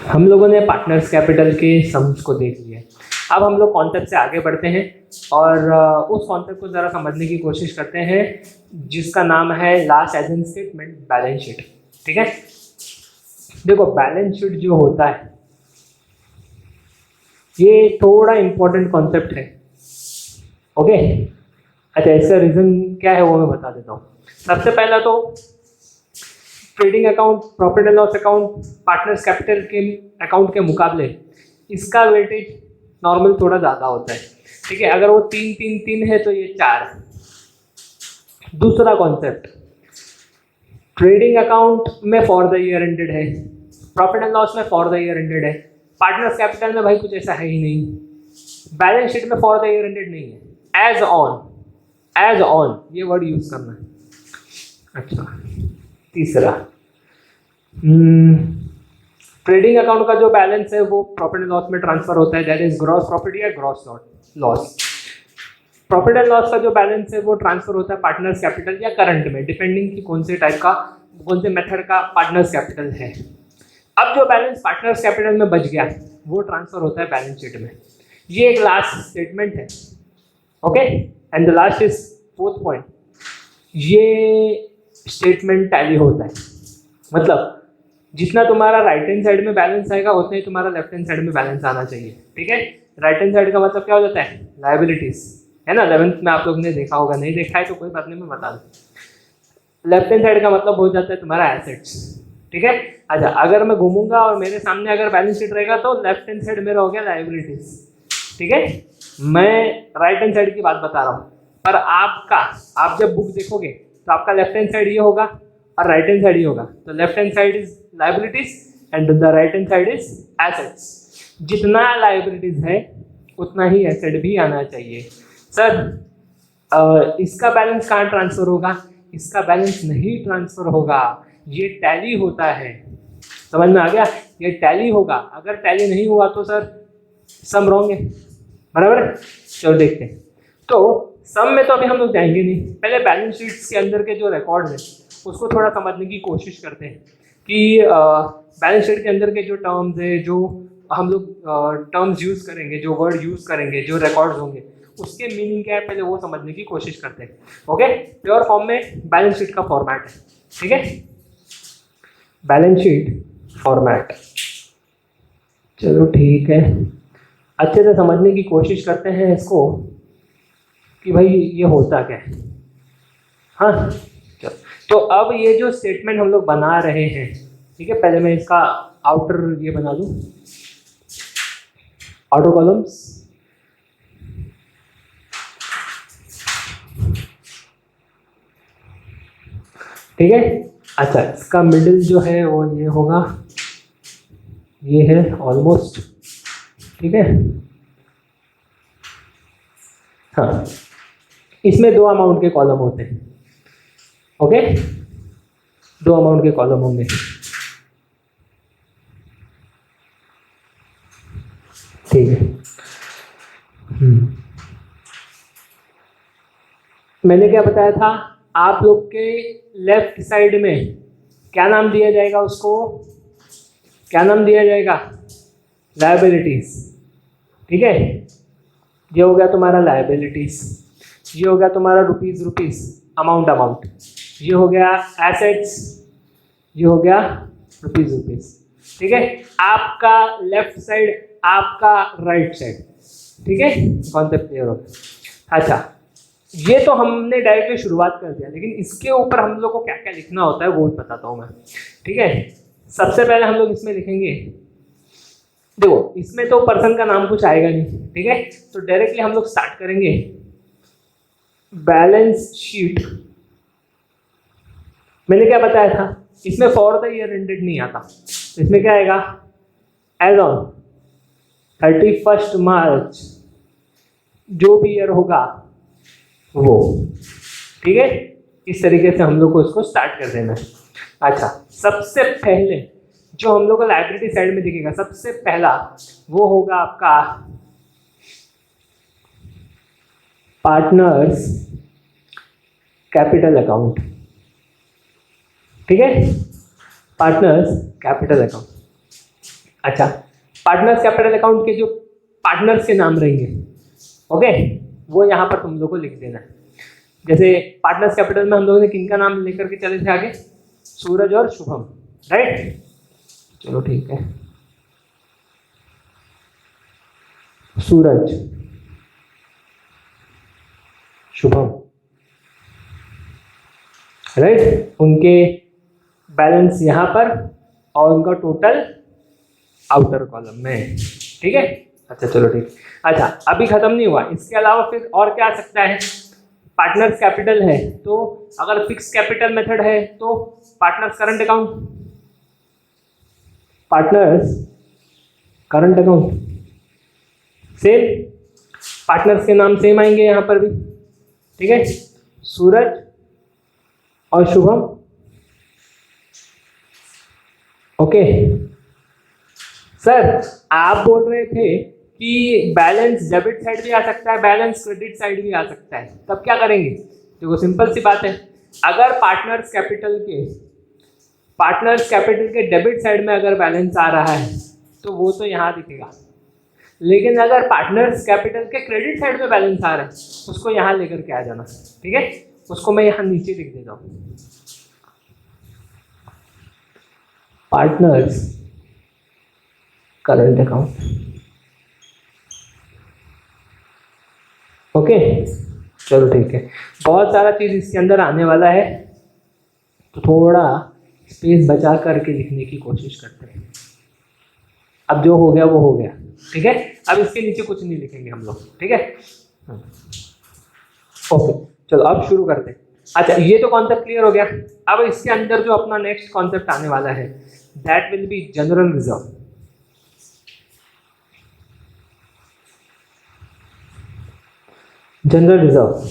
हम लोगों ने पार्टनर्स कैपिटल के सम्स को देख लिया। अब हम लोग कॉन्सेप्ट से आगे बढ़ते हैं और उस कॉन्सेप्ट को ज़रा समझने की कोशिश करते हैं जिसका नाम है last asset statement, balance sheet. ठीक है, देखो बैलेंस शीट जो होता है ये थोड़ा इम्पोर्टेंट कॉन्सेप्ट है। ओके, अच्छा इसका रीज़न क्या है वो मैं बता देता हूँ। सबसे पहला तो trading account, profit and loss account, partners capital के अकाउंट के मुकाबले इसका वेटेज नॉर्मल थोड़ा ज़्यादा होता है। ठीक है, अगर वो 3-3-3 है तो ये 4। दूसरा कॉन्सेप्ट, ट्रेडिंग अकाउंट में फॉर द ईयर एंडेड है, प्रॉफिट एंड लॉस में फॉर द ईयर एंडेड है, पार्टनर्स कैपिटल में भाई कुछ ऐसा है ही नहीं, बैलेंस शीट में फॉर द ईयर एंडेड नहीं है। एज ऑन ये वर्ड यूज करना है। अच्छा, तीसरा ट्रेडिंग अकाउंट का जो बैलेंस है वो प्रॉफिट एंड लॉस में ट्रांसफर होता है, दैट इज ग्रॉस प्रॉफिट या gross loss. Profit and loss का जो बैलेंस है वो ट्रांसफर होता है पार्टनर्स कैपिटल या करंट में, डिपेंडिंग कि कौन से टाइप का, कौन से मेथड का पार्टनर्स कैपिटल है। अब जो बैलेंस पार्टनर्स कैपिटल में बच गया वो ट्रांसफर होता है बैलेंस शीट में। ये एक लास्ट स्टेटमेंट है। Okay, and the last is fourth point, ये स्टेटमेंट टैली होता है। मतलब जितना तुम्हारा राइट हैंड साइड में बैलेंस आएगा उतना ही तुम्हारा लेफ्ट हैंड साइड में बैलेंस आना चाहिए। ठीक है, राइट हैंड साइड का मतलब क्या हो जाता है, लायबिलिटीज, है ना। 11th में आप लोग ने देखा होगा, नहीं देखा है तो कोई बात नहीं, मैं बता दूँ। लेफ्ट हैंड साइड का मतलब हो जाता है तुम्हारा एसेट्स। ठीक है, अच्छा अगर मैं घूमूंगा और मेरे सामने अगर बैलेंस शीट रहेगा तो लेफ्ट हैंड साइड मेरा हो गया लायबिलिटीज। ठीक है, मैं राइट हैंड साइड की बात बता रहा हूँ, पर आप जब बुक देखोगे तो आपका लेफ्ट हैंड साइड ये होगा और राइट हैंड साइड ये होगा। तो left hand side is liabilities and the right hand side is assets. जितना लायबिलिटीज है उतना ही एसेट भी आना चाहिए। सर इसका बैलेंस कहाँ ट्रांसफर होगा, इसका बैलेंस नहीं ट्रांसफर होगा, ये टैली होता है। समझ में आ गया, ये टैली होगा। अगर टैली नहीं हुआ तो सर सम रॉन्ग है, बराबर है। चलो देखते हैं। तो सम में तो अभी हम लोग जाएंगे नहीं, पहले बैलेंस शीट्स के अंदर के जो रिकॉर्ड है उसको थोड़ा समझने की कोशिश करते हैं कि बैलेंस शीट के अंदर के जो टर्म्स है, जो हम लोग टर्म्स यूज़ करेंगे, जो वर्ड यूज़ करेंगे, जो रिकॉर्ड्स होंगे उसके मीनिंग क्या है, पहले वो समझने की कोशिश करते हैं। ओके, प्योर फॉर्म में बैलेंस शीट का फॉर्मेट है। ठीक है, बैलेंस शीट फॉर्मेट, चलो ठीक है, अच्छे से समझने की कोशिश करते हैं इसको कि भाई ये होता क्या है। हाँ चलो, तो अब ये जो स्टेटमेंट हम लोग बना रहे हैं, ठीक है, पहले मैं इसका आउटर ये बना दूं, आउटर कॉलम्स। ठीक है, अच्छा इसका मिडिल जो है वो ये होगा, ये है ऑलमोस्ट। ठीक है, हाँ इसमें 2 अमाउंट के कॉलम होते हैं। ओके, 2 अमाउंट के कॉलम होंगे। ठीक है, मैंने क्या बताया था, आप लोग के लेफ्ट साइड में क्या नाम दिया जाएगा, उसको क्या नाम दिया जाएगा, लायबिलिटीज। ठीक है, ये हो गया तुम्हारा लायबिलिटीज, ये हो गया तुम्हारा रुपीज अमाउंट, ये हो गया एसेट्स, ये हो गया रुपीज। ठीक है, आपका लेफ्ट साइड, आपका राइट साइड। ठीक है, कॉन्सेप्ट क्लियर हो गया। अच्छा, ये तो हमने डायरेक्टली शुरुआत कर दिया, लेकिन इसके ऊपर हम लोग को क्या क्या लिखना होता है वो बताता हूँ मैं। ठीक है, सबसे पहले हम लोग इसमें लिखेंगे, देखो इसमें तो पर्सन का नाम कुछ आएगा नहीं। ठीक है, तो डायरेक्टली हम लोग स्टार्ट करेंगे बैलेंस शीट। मैंने क्या बताया था, इसमें फॉर द ईयर एंडेड नहीं आता, इसमें क्या आएगा, एज ऑन 31 मार्च जो भी ईयर होगा वो। ठीक है, इस तरीके से हम लोग को इसको स्टार्ट कर देना है। अच्छा, सबसे पहले जो हम लोग को लायबिलिटी साइड में दिखेगा, सबसे पहला वो होगा आपका पार्टनर्स कैपिटल अकाउंट। ठीक है, पार्टनर्स कैपिटल अकाउंट। अच्छा, पार्टनर्स कैपिटल अकाउंट के जो पार्टनर्स के नाम रहेंगे, ओके, वो यहाँ पर तुम लोग को लिख देना है। जैसे पार्टनर्स कैपिटल में हम लोगों ने किनका नाम लेकर के चले थे आगे, सूरज और शुभम, राइट। चलो ठीक है, सूरज, शुभम, राइट, उनके बैलेंस यहाँ पर और उनका टोटल आउटर कॉलम में, ठीक है। अच्छा चलो ठीक, अच्छा अभी खत्म नहीं हुआ, इसके अलावा फिर और क्या आ सकता है। पार्टनर्स कैपिटल है तो अगर फिक्स कैपिटल मेथड है तो partners current account, partners current account same, partners के नाम सेम आएंगे यहाँ पर भी, ठीक है, सूरज और शुभम, ओके। सर आप बोल रहे थे कि बैलेंस डेबिट साइड भी आ सकता है, बैलेंस क्रेडिट साइड भी आ सकता है, तब क्या करेंगे। देखो सिंपल सी बात है, अगर पार्टनर्स कैपिटल के डेबिट साइड में अगर बैलेंस आ रहा है तो वो तो यहाँ दिखेगा, लेकिन अगर पार्टनर्स कैपिटल के क्रेडिट साइड में बैलेंस आ रहा है उसको यहाँ लेकर के आ जाना, ठीक है। उसको मैं यहाँ नीचे लिख देता हूँ, पार्टनर्स करंट अकाउंट, ओके। चलो ठीक है, बहुत सारा चीज इसके अंदर आने वाला है तो थोड़ा स्पेस बचा करके लिखने की कोशिश करते हैं। अब जो हो गया वो हो गया, ठीक है। अब इसके नीचे कुछ नहीं लिखेंगे हम लोग, ठीक है, ओके। चलो अब शुरू करते हैं। अच्छा ये तो कॉन्सेप्ट क्लियर हो गया। अब इसके अंदर जो अपना नेक्स्ट कॉन्सेप्ट आने वाला है that will be general reserve, general reserve,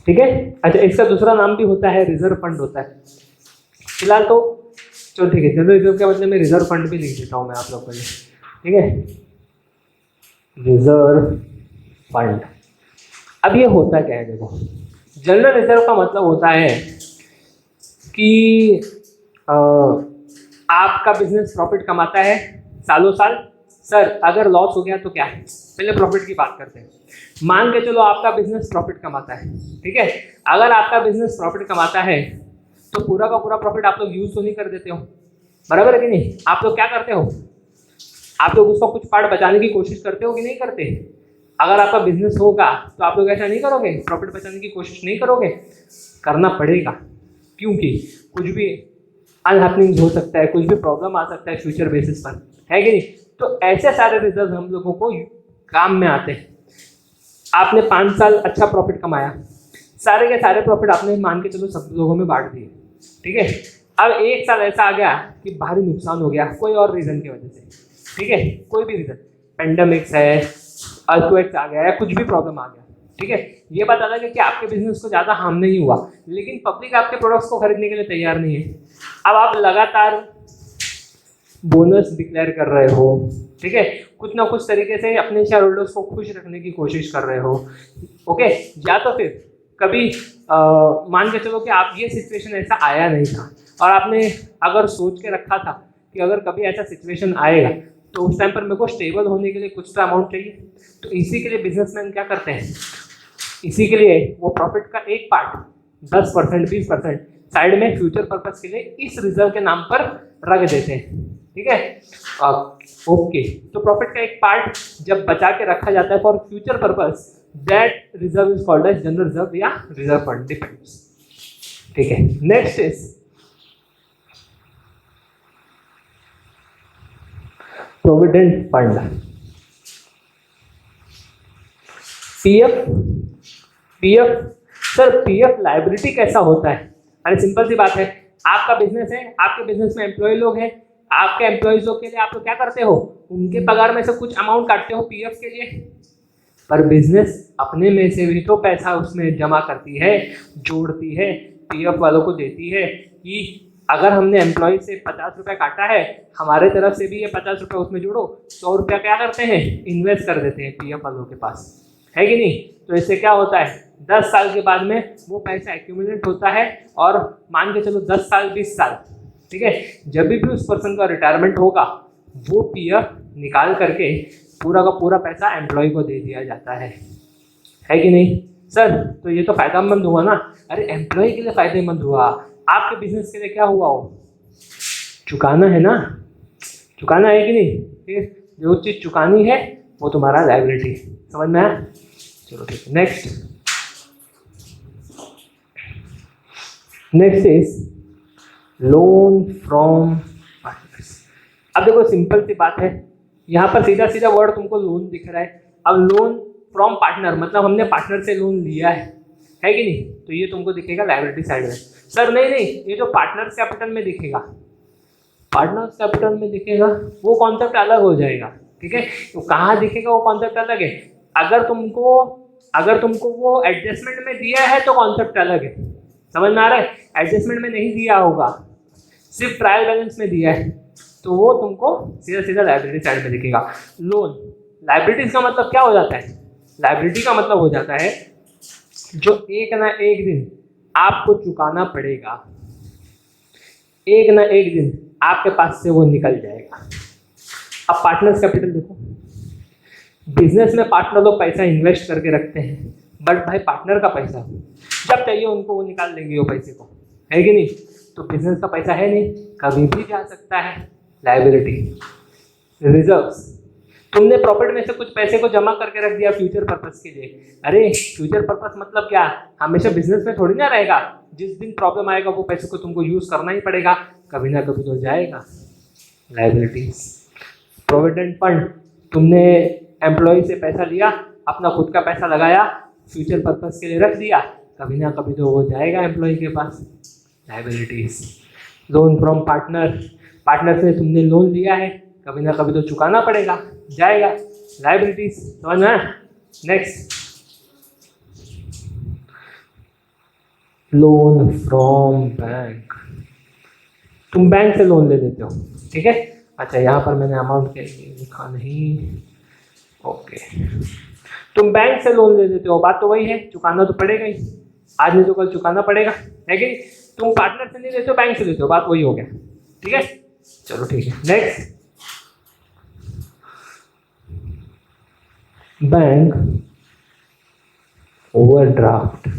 ठीक है। अच्छा इसका दूसरा नाम भी होता है रिजर्व फंड होता है, फिलहाल तो चलो ठीक है, जनरल रिजर्व के बदले में रिजर्व फंड भी लिख देता हूँ मैं आप लोग के लिए, ठीक है, रिजर्व फंड। अब ये होता क्या है, देखो जनरल रिजर्व का मतलब होता है कि आपका बिजनेस प्रॉफिट कमाता है सालों साल। सर अगर लॉस हो गया तो क्या, पहले प्रॉफिट की बात करते हैं। मान के चलो आपका बिजनेस प्रॉफिट कमाता है, ठीक है। अगर आपका बिजनेस प्रॉफिट कमाता है तो पूरा का पूरा प्रॉफिट आप लोग यूज तो नहीं कर देते हो, बराबर है कि नहीं। आप लोग क्या करते हो, आप लोग उसका कुछ पार्ट बचाने की कोशिश करते हो कि नहीं करते। अगर आपका बिजनेस होगा तो आप लोग ऐसा नहीं करोगे, प्रॉफिट बचाने की कोशिश नहीं करोगे, करना पड़ेगा, क्योंकि कुछ भी अनहैपनिंग हो सकता है, कुछ भी प्रॉब्लम आ सकता है फ्यूचर बेसिस पर, है कि नहीं। तो ऐसे सारे रिजल्ट हम लोगों को काम में आते हैं। आपने 5 साल अच्छा प्रॉफिट कमाया, सारे के सारे प्रॉफिट आपने मान के चलो सब लोगों में बांट दिए, ठीक है। अब 1 साल ऐसा आ गया कि भारी नुकसान हो गया कोई और रीजन की वजह से, ठीक है, कोई भी रीजन, पेंडेमिक्स है, अर्थक्वेक्स आ गया है, कुछ भी प्रॉब्लम आ गया, ठीक है। ये बात अलग है कि आपके बिजनेस को ज़्यादा हार्म नहीं हुआ, लेकिन पब्लिक आपके प्रोडक्ट्स को खरीदने के लिए तैयार नहीं है। अब आप लगातार बोनस डिक्लेयर कर रहे हो, ठीक है, कुछ ना कुछ तरीके से अपने शेयर होल्डर्स को खुश रखने की कोशिश कर रहे हो, ओके। या तो फिर कभी मान के चलो कि आप ये सिचुएशन ऐसा आया नहीं था और आपने अगर सोच के रखा था कि अगर कभी ऐसा सिचुएशन आएगा तो उस टाइम पर मेरे को स्टेबल होने के लिए कुछ तो अमाउंट चाहिए, तो इसी के लिए बिजनेसमैन क्या करते हैं, इसी के लिए वो प्रॉफिट का एक पार्ट 10% 20% साइड में फ्यूचर पर्पस के लिए इस रिजर्व के नाम पर रख देते हैं, ठीक है, ओके। तो प्रॉफिट का एक पार्ट जब बचा के रखा जाता है for future purpose, that reserve is called as general reserve या रिजर्व फंड, डिपेंड्स, ठीक है। Next is provident fund, PF. Sir PF liability कैसा होता है। अरे सिंपल सी बात है, आपका बिजनेस है, आपके बिजनेस में एम्प्लॉय लोग हैं, आपके एम्प्लॉयजों के लिए आप लोग क्या करते हो, उनके पगार में से कुछ अमाउंट काटते हो पीएफ के लिए, पर बिजनेस अपने में से भी तो पैसा उसमें जमा करती है, जोड़ती है, पीएफ वालों को देती है कि अगर हमने एम्प्लॉय से 50 रुपये काटा है, हमारे तरफ से भी ये 50 रुपये उसमें जोड़ो, 100 रुपया क्या करते हैं, इन्वेस्ट कर देते हैं पीएफ वालों के पास, है कि नहीं। तो इससे क्या होता है, 10 साल के बाद में वो पैसा एक्यूमुलेट होता है और मान के चलो 10 साल 20 साल ठीक है। जब भी उस पर्सन का रिटायरमेंट होगा वो पीएफ निकाल करके पूरा का पूरा पैसा एम्प्लॉय को दे दिया जाता है कि नहीं सर? तो ये तो फायदेमंद हुआ ना। अरे एम्प्लॉय के लिए फायदेमंद हुआ, आपके बिजनेस के लिए क्या हुआ? हो चुकाना है ना, चुकाना है कि नहीं? ठीक, जो चीज़ चुकानी है वो तुम्हारा लायबिलिटी। समझ में आया? चलो ठीक है। Next is loan from partners. अब देखो सिंपल सी बात है, यहाँ पर सीधा सीधा वर्ड तुमको लोन दिख रहा है। अब लोन फ्रॉम पार्टनर मतलब हमने पार्टनर से लोन लिया है कि नहीं? तो ये तुमको दिखेगा लायबिलिटी साइड में। सर नहीं, ये जो पार्टनर्स कैपिटल में दिखेगा, पार्टनर्स कैपिटल में दिखेगा वो कॉन्सेप्ट अलग हो जाएगा। ठीक है, तो कहाँ दिखेगा वो कॉन्सेप्ट अलग है। अगर तुमको वो एडजस्टमेंट में दिया है तो कॉन्सेप्ट अलग है। समझ में आ रहा है? एडजस्टमेंट में नहीं दिया होगा, सिर्फ ट्रायल बैलेंस में दिया है, तो वो तुमको सीधा सीधा लायबिलिटी साइड में दिखेगा। लोन लायबिलिटीज का मतलब क्या हो जाता है? लायबिलिटी का मतलब हो जाता है जो एक ना एक दिन आपको चुकाना पड़ेगा, एक ना एक दिन आपके पास से वो निकल जाएगा। अब पार्टनर्स कैपिटल देखो, बिजनेस में पार्टनर लोग पैसा इन्वेस्ट करके रखते हैं, बट भाई पार्टनर का पैसा जब चाहिए उनको वो निकाल लेंगे वो पैसे को, है कि नहीं? तो बिजनेस का पैसा है नहीं, कभी भी जा सकता है। लायबिलिटी रिजर्व्स, तुमने प्रॉफिट में से कुछ पैसे को जमा करके रख दिया फ्यूचर पर्पस के लिए। अरे फ्यूचर पर्पस मतलब क्या? हमेशा बिजनेस में थोड़ी ना रहेगा, जिस दिन प्रॉब्लम आएगा वो पैसे को तुमको यूज करना ही पड़ेगा, कभी ना कभी तो जाएगा। लायबिलिटीज प्रोविडेंट फंड, तुमने एम्प्लॉय से पैसा लिया, अपना खुद का पैसा लगाया, फ्यूचर पर्पस के लिए रख दिया, कभी ना कभी तो वो जाएगा एम्प्लॉय के पास। Liabilities loan from partner, partner से तुमने लोन लिया है, कभी ना कभी तो चुकाना पड़ेगा, जाएगा। लायबिलिटीज समझ में? नेक्स्ट लोन फ्रॉम बैंक, तुम बैंक से लोन ले लेते हो, ठीक है। अच्छा यहाँ पर मैंने अमाउंट के लिए लिखा नहीं, ओके। तुम बैंक से लोन ले लेते हो, बात तो वही है, चुकाना तो पड़ेगा ही, आज नहीं तो कल चुकाना पड़ेगा, है कि? तुम पार्टनर से नहीं लेते हो, बैंक से लेते हो, बात वही हो गया, ठीक है। चलो ठीक है। Next bank overdraft.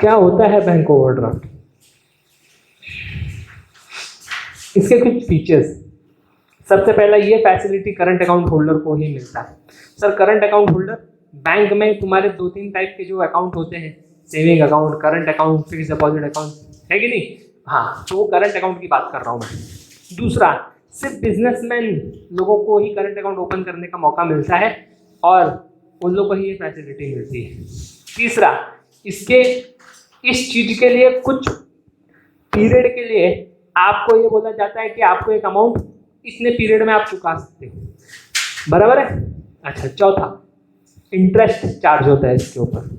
क्या होता है बैंक ओवरड्राफ्ट? इसके कुछ फीचर्स, सबसे पहला ये फैसिलिटी करंट अकाउंट होल्डर को ही मिलता है। Sir current account holder, bank में तुम्हारे 2-3 टाइप के जो अकाउंट होते हैं, saving account, current account, fix deposit account, है कि नहीं? हाँ, तो वो करंट अकाउंट की बात कर रहा हूँ मैं। दूसरा, सिर्फ बिजनेसमैन लोगों को ही करंट अकाउंट ओपन करने का मौका मिलता है और उन लोगों को ही ये फैसिलिटी मिलती है। तीसरा, इसके इस चीज के लिए कुछ पीरियड के लिए आपको ये बोला जाता है कि आपको एक अमाउंट इतने पीरियड में आप चुका सकते हो, बराबर है? अच्छा, चौथा, इंटरेस्ट चार्ज होता है इसके ऊपर।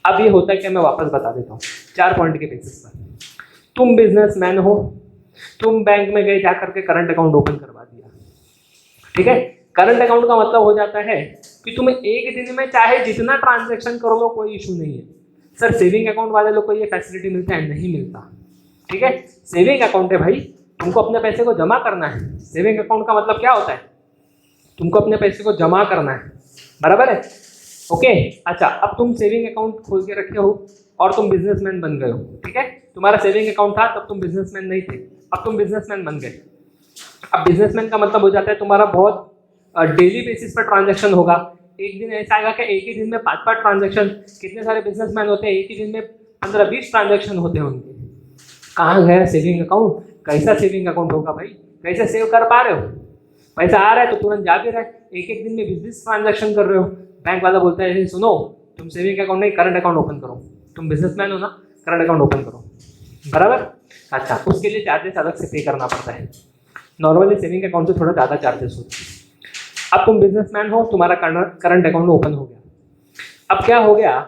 अब ये होता है कि मैं वापस बता देता हूँ 4 पॉइंट के बेसिस पर। तुम बिजनेसमैन हो, तुम बैंक में गए जाकर के करंट अकाउंट ओपन करवा दिया, ठीक है। करंट अकाउंट का मतलब हो जाता है कि तुम एक दिन में चाहे जितना ट्रांजैक्शन कर लो कोई इशू नहीं है। सर सेविंग अकाउंट वाले लोग को ये फैसिलिटी मिलता है? नहीं मिलता, ठीक है। सेविंग अकाउंट है भाई, तुमको अपने पैसे को जमा करना है। सेविंग अकाउंट का मतलब क्या होता है? तुमको अपने पैसे को जमा करना है, बराबर है? ओके। अच्छा, अब तुम सेविंग अकाउंट खोल के रखे हो और तुम बिजनेसमैन बन गए हो, ठीक है। तुम्हारा सेविंग अकाउंट था तब तुम बिजनेसमैन नहीं थे, अब तुम बिजनेसमैन बन गए। अब बिजनेसमैन का मतलब हो जाता है तुम्हारा बहुत डेली बेसिस पर ट्रांजैक्शन होगा। एक दिन ऐसा आएगा कि एक ही दिन में 5-5 ट्रांजैक्शन, कितने सारे बिजनेसमैन होते हैं, एक ही दिन में 15-20 ट्रांजैक्शन होते हैं उनके। कहाँ गया सेविंग अकाउंट? कैसा सेविंग अकाउंट होगा भाई? कैसे सेव कर पा रहे हो? पैसा आ रहा है तो तुरंत जा भी रहा है, एक एक दिन में 20-20 ट्रांजैक्शन कर रहे हो। बैंक वाला बोलता है सुनो, तुम सेविंग अकाउंट नहीं करंट अकाउंट ओपन करो, तुम बिजनेसमैन हो ना, करंट अकाउंट ओपन करो, बराबर? अच्छा, उसके लिए चार्जेस अलग से पे करना पड़ता है। नॉर्मली सेविंग अकाउंट से थोड़ा ज़्यादा चार्जेस होते हैं। अब तुम बिजनेसमैन हो, तुम्हारा करंट अकाउंट ओपन हो गया। अब क्या हो गया,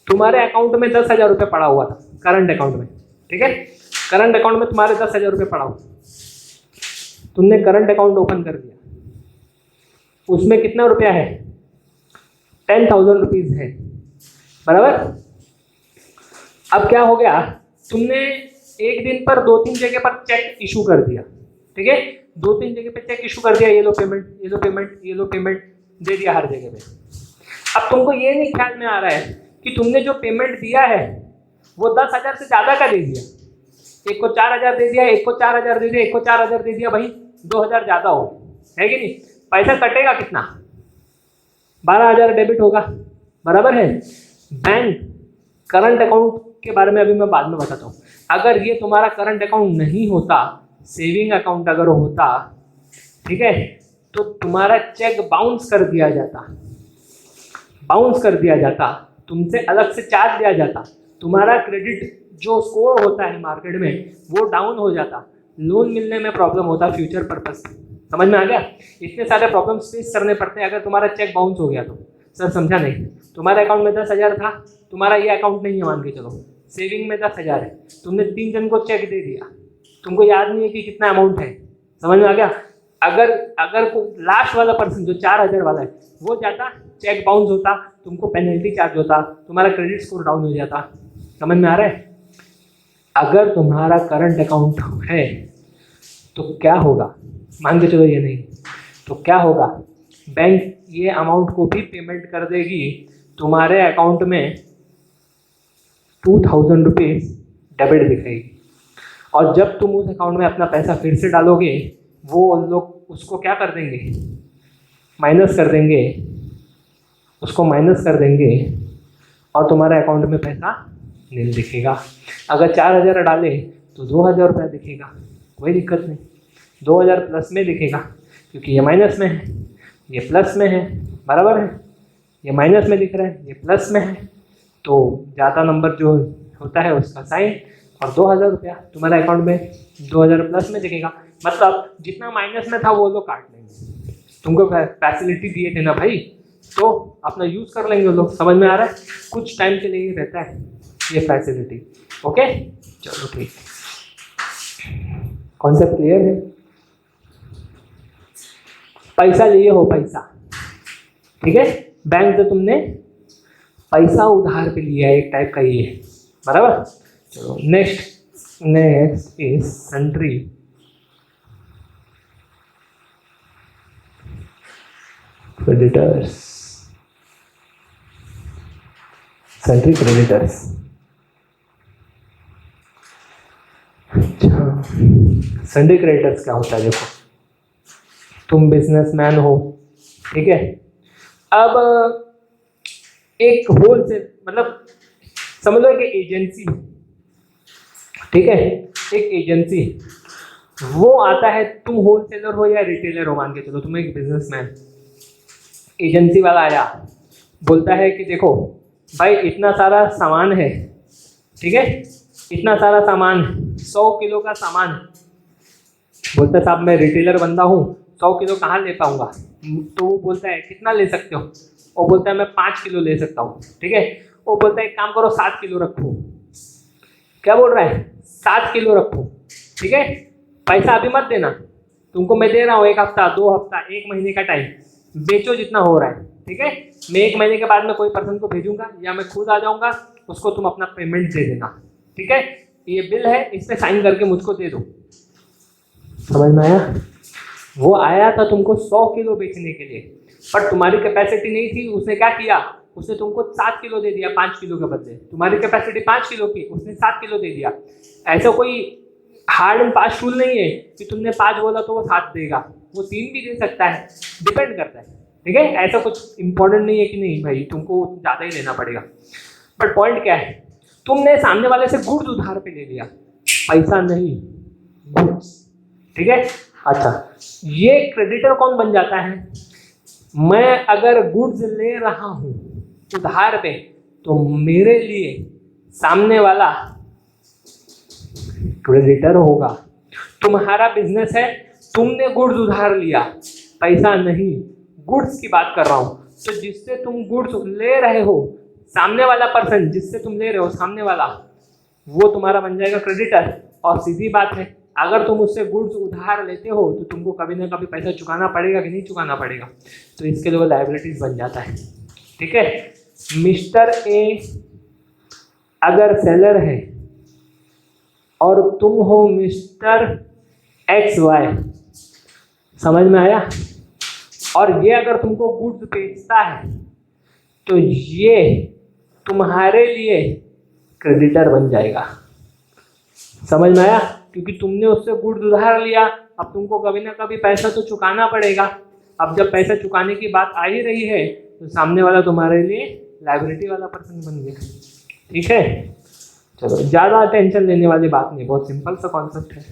तुम्हारे अकाउंट में 10,000 रुपये पड़ा हुआ था करंट अकाउंट में, ठीक है। करंट अकाउंट में तुम्हारे 10,000 रुपये पड़ा हुआ, तुमने करंट अकाउंट ओपन कर दिया, उसमें कितना रुपया है? 10,000 रुपीज है, बराबर? अब क्या हो गया, तुमने एक दिन पर 2-3 जगह पर चेक इशू कर दिया, ठीक है, 2-3 जगह पे चेक इशू कर दिया, ये लो पेमेंट, ये लो पेमेंट, ये लो पेमेंट दे दिया हर जगह पे। अब तुमको ये नहीं ख्याल में आ रहा है कि तुमने जो पेमेंट दिया है वो 10,000 से ज़्यादा का दे दिया। एक को 4,000 दे दिया, एक को 4,000 दे दिया, एक को 4,000 दे दिया, भाई 2,000 ज़्यादा हो, है कि नहीं? पैसा कटेगा कितना? 12,000 डेबिट होगा, बराबर है। बैंक करंट अकाउंट के बारे में अभी मैं बाद में बताता हूँ। अगर ये तुम्हारा करंट अकाउंट नहीं होता, सेविंग अकाउंट अगर होता, ठीक है, तो तुम्हारा चेक बाउंस कर दिया जाता, बाउंस कर दिया जाता, तुमसे अलग से चार्ज लिया जाता, तुम्हारा क्रेडिट जो स्कोर होता है मार्केट में वो डाउन हो जाता, लोन मिलने में प्रॉब्लम होता फ्यूचर पर्पस। समझ में आ गया? इतने सारे प्रॉब्लम्स फेस करने पड़ते हैं अगर तुम्हारा चेक बाउंस हो गया तो। सर समझा नहीं? तुम्हारे अकाउंट में 10,000 था, तुम्हारा ये अकाउंट नहीं है मान के चलो, सेविंग में 10,000 है, तुमने 3 जन को चेक दे दिया, तुमको याद नहीं है कि कितना अमाउंट है। समझ में आ गया? अगर लास्ट वाला पर्सन जो 4,000 वाला है वो जाता, चेक बाउंस होता, तुमको पेनल्टी चार्ज होता, तुम्हारा क्रेडिट स्कोर डाउन हो जाता। समझ में आ रहा है? अगर तुम्हारा करंट अकाउंट है तो क्या होगा, मान के चलो ये नहीं, तो क्या होगा, बैंक ये अमाउंट को भी पेमेंट कर देगी, तुम्हारे अकाउंट में 2,000 रुपीज़ डेबिट दिखेगी। और जब तुम उस अकाउंट में अपना पैसा फिर से डालोगे, वो लोग उसको क्या कर देंगे, माइनस कर देंगे, उसको माइनस कर देंगे और तुम्हारे अकाउंट में पैसा नहीं दिखेगा। अगर 4,000 डाले तो 2,000 रुपया दिखेगा, कोई दिक्कत नहीं, 2,000 प्लस में दिखेगा क्योंकि ये माइनस में है, ये प्लस में है, बराबर है। ये माइनस में दिख रहा है, ये प्लस में है, तो ज़्यादा नंबर जो होता है उसका साइन, और 2,000 रुपया तुम्हारे अकाउंट में 2,000 प्लस में दिखेगा। मतलब जितना माइनस में था वो लोग काट लेंगे, तुमको फैसिलिटी दिए थे ना भाई, तो अपना यूज़ कर लेंगे लोग। समझ में आ रहा है? कुछ टाइम के लिए ही रहता है ये फैसिलिटी। ओके, चलो ठीक, कॉन्सेप्ट क्लियर है? पैसा लिए हो, पैसा, ठीक है, बैंक से तुमने पैसा उधार पे लिया है, एक टाइप का ये है, बराबर। चलो next is sundry creditors, sundry creditors. अच्छा, सन्ड्री क्रेडिटर्स क्या होता है? देखो, तुम बिजनेसमैन हो, ठीक है, अब एक होलसेल, मतलब समझ लो कि एजेंसी, ठीक है, एक एजेंसी, वो आता है, तुम होलसेलर हो या रिटेलर हो, मान के चलो तुम एक बिजनेसमैन, एजेंसी वाला आया, बोलता है कि देखो भाई इतना सारा सामान है, ठीक है, इतना सारा सामान, 100 किलो का सामान। बोलता है साहब मैं रिटेलर बंदा हूँ, 100 किलो कहाँ ले पाऊँगा? तो वो बोलता है कितना ले सकते हो? वो बोलता है मैं 5 किलो ले सकता हूँ, ठीक है। वो बोलता है एक काम करो 7 किलो रखो। क्या बोल रहा है? 7 किलो रखो, ठीक है, पैसा अभी मत देना, तुमको मैं दे रहा हूँ 1 हफ्ता, 2 हफ्ता, 1 महीने का टाइम, बेचो जितना हो रहा है, ठीक है। मैं 1 महीने के बाद में कोई पर्सन को भेजूंगा या मैं खुद आ जाऊंगा, उसको तुम अपना पेमेंट दे देना, ठीक है। ये बिल है, इस पे साइन करके मुझको दे दो। समझ में आया? वो आया था तुमको 100 किलो बेचने के लिए, पर तुम्हारी कैपेसिटी नहीं थी, उसने क्या किया, उसने तुमको 7 किलो दे दिया 5 किलो के बदले। तुम्हारी कैपेसिटी 5 किलो की, उसने 7 किलो दे दिया। ऐसा कोई हार्ड एंड फास्ट रूल नहीं है कि तुमने 5 बोला तो वो 7 देगा, वो 3 भी दे सकता है, डिपेंड करता है, ठीक है। ऐसा कुछ इंपॉर्टेंट नहीं है कि नहीं भाई तुमको ज़्यादा ही लेना पड़ेगा। बट पॉइंट क्या है, तुमने सामने वाले से गुड्स उधार पे ले लिया, पैसा नहीं, गुड्स, ठीक है। अच्छा, ये क्रेडिटर कौन बन जाता है? मैं अगर गुड्स ले रहा हूँ उधार पे, तो मेरे लिए सामने वाला क्रेडिटर होगा। तुम्हारा बिजनेस है, तुमने गुड्स उधार लिया, पैसा नहीं, गुड्स की बात कर रहा हूँ, तो जिससे तुम गुड्स ले रहे हो, सामने वाला पर्सन जिससे तुम ले रहे हो, सामने वाला, वो तुम्हारा बन जाएगा क्रेडिटर। और सीधी बात है, अगर तुम उससे गुड्स उधार लेते हो तो तुमको कभी ना कभी पैसा चुकाना पड़ेगा कि नहीं चुकाना पड़ेगा, तो इसके लिए वो लायबिलिटीज बन जाता है, ठीक है। मिस्टर ए अगर सेलर है, और तुम हो मिस्टर एक्स वाई, समझ में आया? और ये अगर तुमको गुड्स बेचता है तो ये तुम्हारे लिए क्रेडिटर बन जाएगा, समझ में आया? क्योंकि तुमने उससे गुड्स उधार लिया, अब तुमको कभी ना कभी पैसा तो चुकाना पड़ेगा। अब जब पैसा चुकाने की बात आ ही रही है तो सामने वाला तुम्हारे लिए लायबिलिटी वाला पर्सन बन गया। ठीक है, चलो ज़्यादा टेंशन लेने वाली बात नहीं, बहुत सिंपल सा कॉन्सेप्ट है।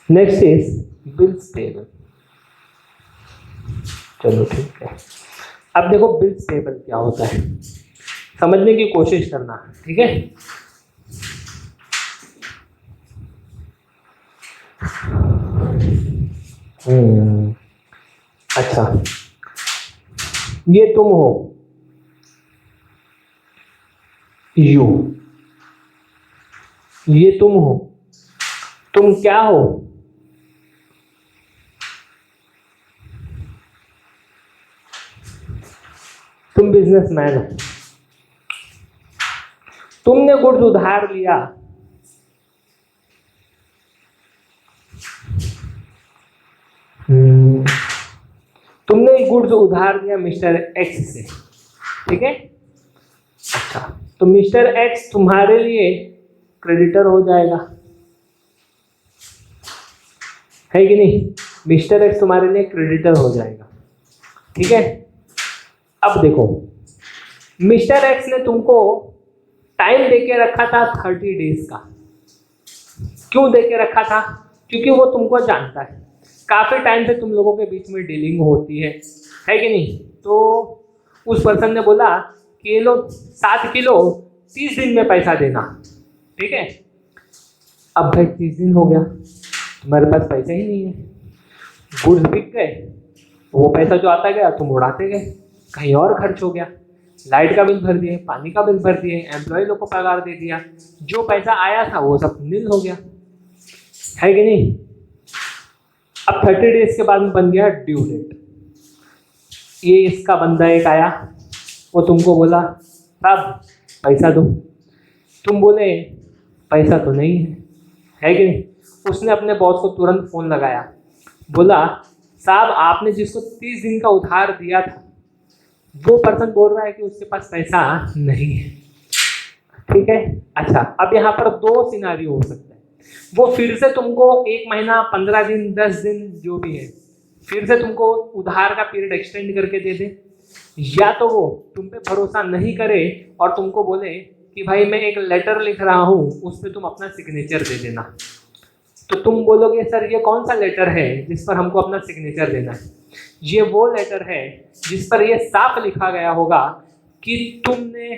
Next is bills payable. चलो ठीक है, अब देखो बिल्स पेबल क्या होता है, समझने की कोशिश करना, ठीक है? अच्छा, ये तुम हो, यू, ये तुम हो, तुम क्या हो? तुम बिजनेसमैन हो, तुमने गुड्स उधार लिया, तुमने गुड्स उधार दिया मिस्टर एक्स से, ठीक है? अच्छा, तो मिस्टर एक्स तुम्हारे लिए क्रेडिटर हो जाएगा, है कि नहीं? मिस्टर एक्स तुम्हारे लिए क्रेडिटर हो जाएगा, ठीक है? अब देखो, मिस्टर एक्स ने तुमको टाइम देके रखा था 30 डेज का। क्यों देके रखा था? क्योंकि वो तुमको जानता है, काफ़ी टाइम से तुम लोगों के बीच में डीलिंग होती है कि नहीं? तो उस पर्सन ने बोला कि ये लो 7 किलो 30 दिन में पैसा देना, ठीक है? अब भाई 30 दिन हो गया, तुम्हारे पास पैसा ही नहीं है, गुड्स बिक गए, वो पैसा जो आता गया तुम उड़ाते गए, कहीं और खर्च हो गया, लाइट का बिल भर दिए, पानी का बिल भर दिए, एम्प्लॉय लोग को पगार दे दिया, जो पैसा आया था वो सब नील हो गया, है कि नहीं? अब 30 डेज के बाद में बन गया ड्यू डेट। ये इसका बंदा एक आया, वो तुमको बोला साहब पैसा दो, तुम बोले पैसा तो नहीं है कि नहीं? उसने अपने बॉस को तुरंत फ़ोन लगाया, बोला साहब आपने जिसको 30 दिन का उधार दिया था वो पर्सन बोल रहा है कि उसके पास पैसा नहीं है, ठीक है? अच्छा, अब यहाँ पर 2 सिनारियो हो सकता है, वो फिर से तुमको 1 महीना 15 दिन 10 दिन जो भी है फिर से तुमको उधार का पीरियड एक्सटेंड करके दे दे, या तो वो तुम पे भरोसा नहीं करे और तुमको बोले कि भाई मैं एक लेटर लिख रहा हूँ उस पर तुम अपना सिग्नेचर दे देना। तो तुम बोलोगे सर ये कौन सा लेटर है जिस पर हमको अपना सिग्नेचर देना है? ये वो लेटर है जिस पर ये साफ लिखा गया होगा कि तुमने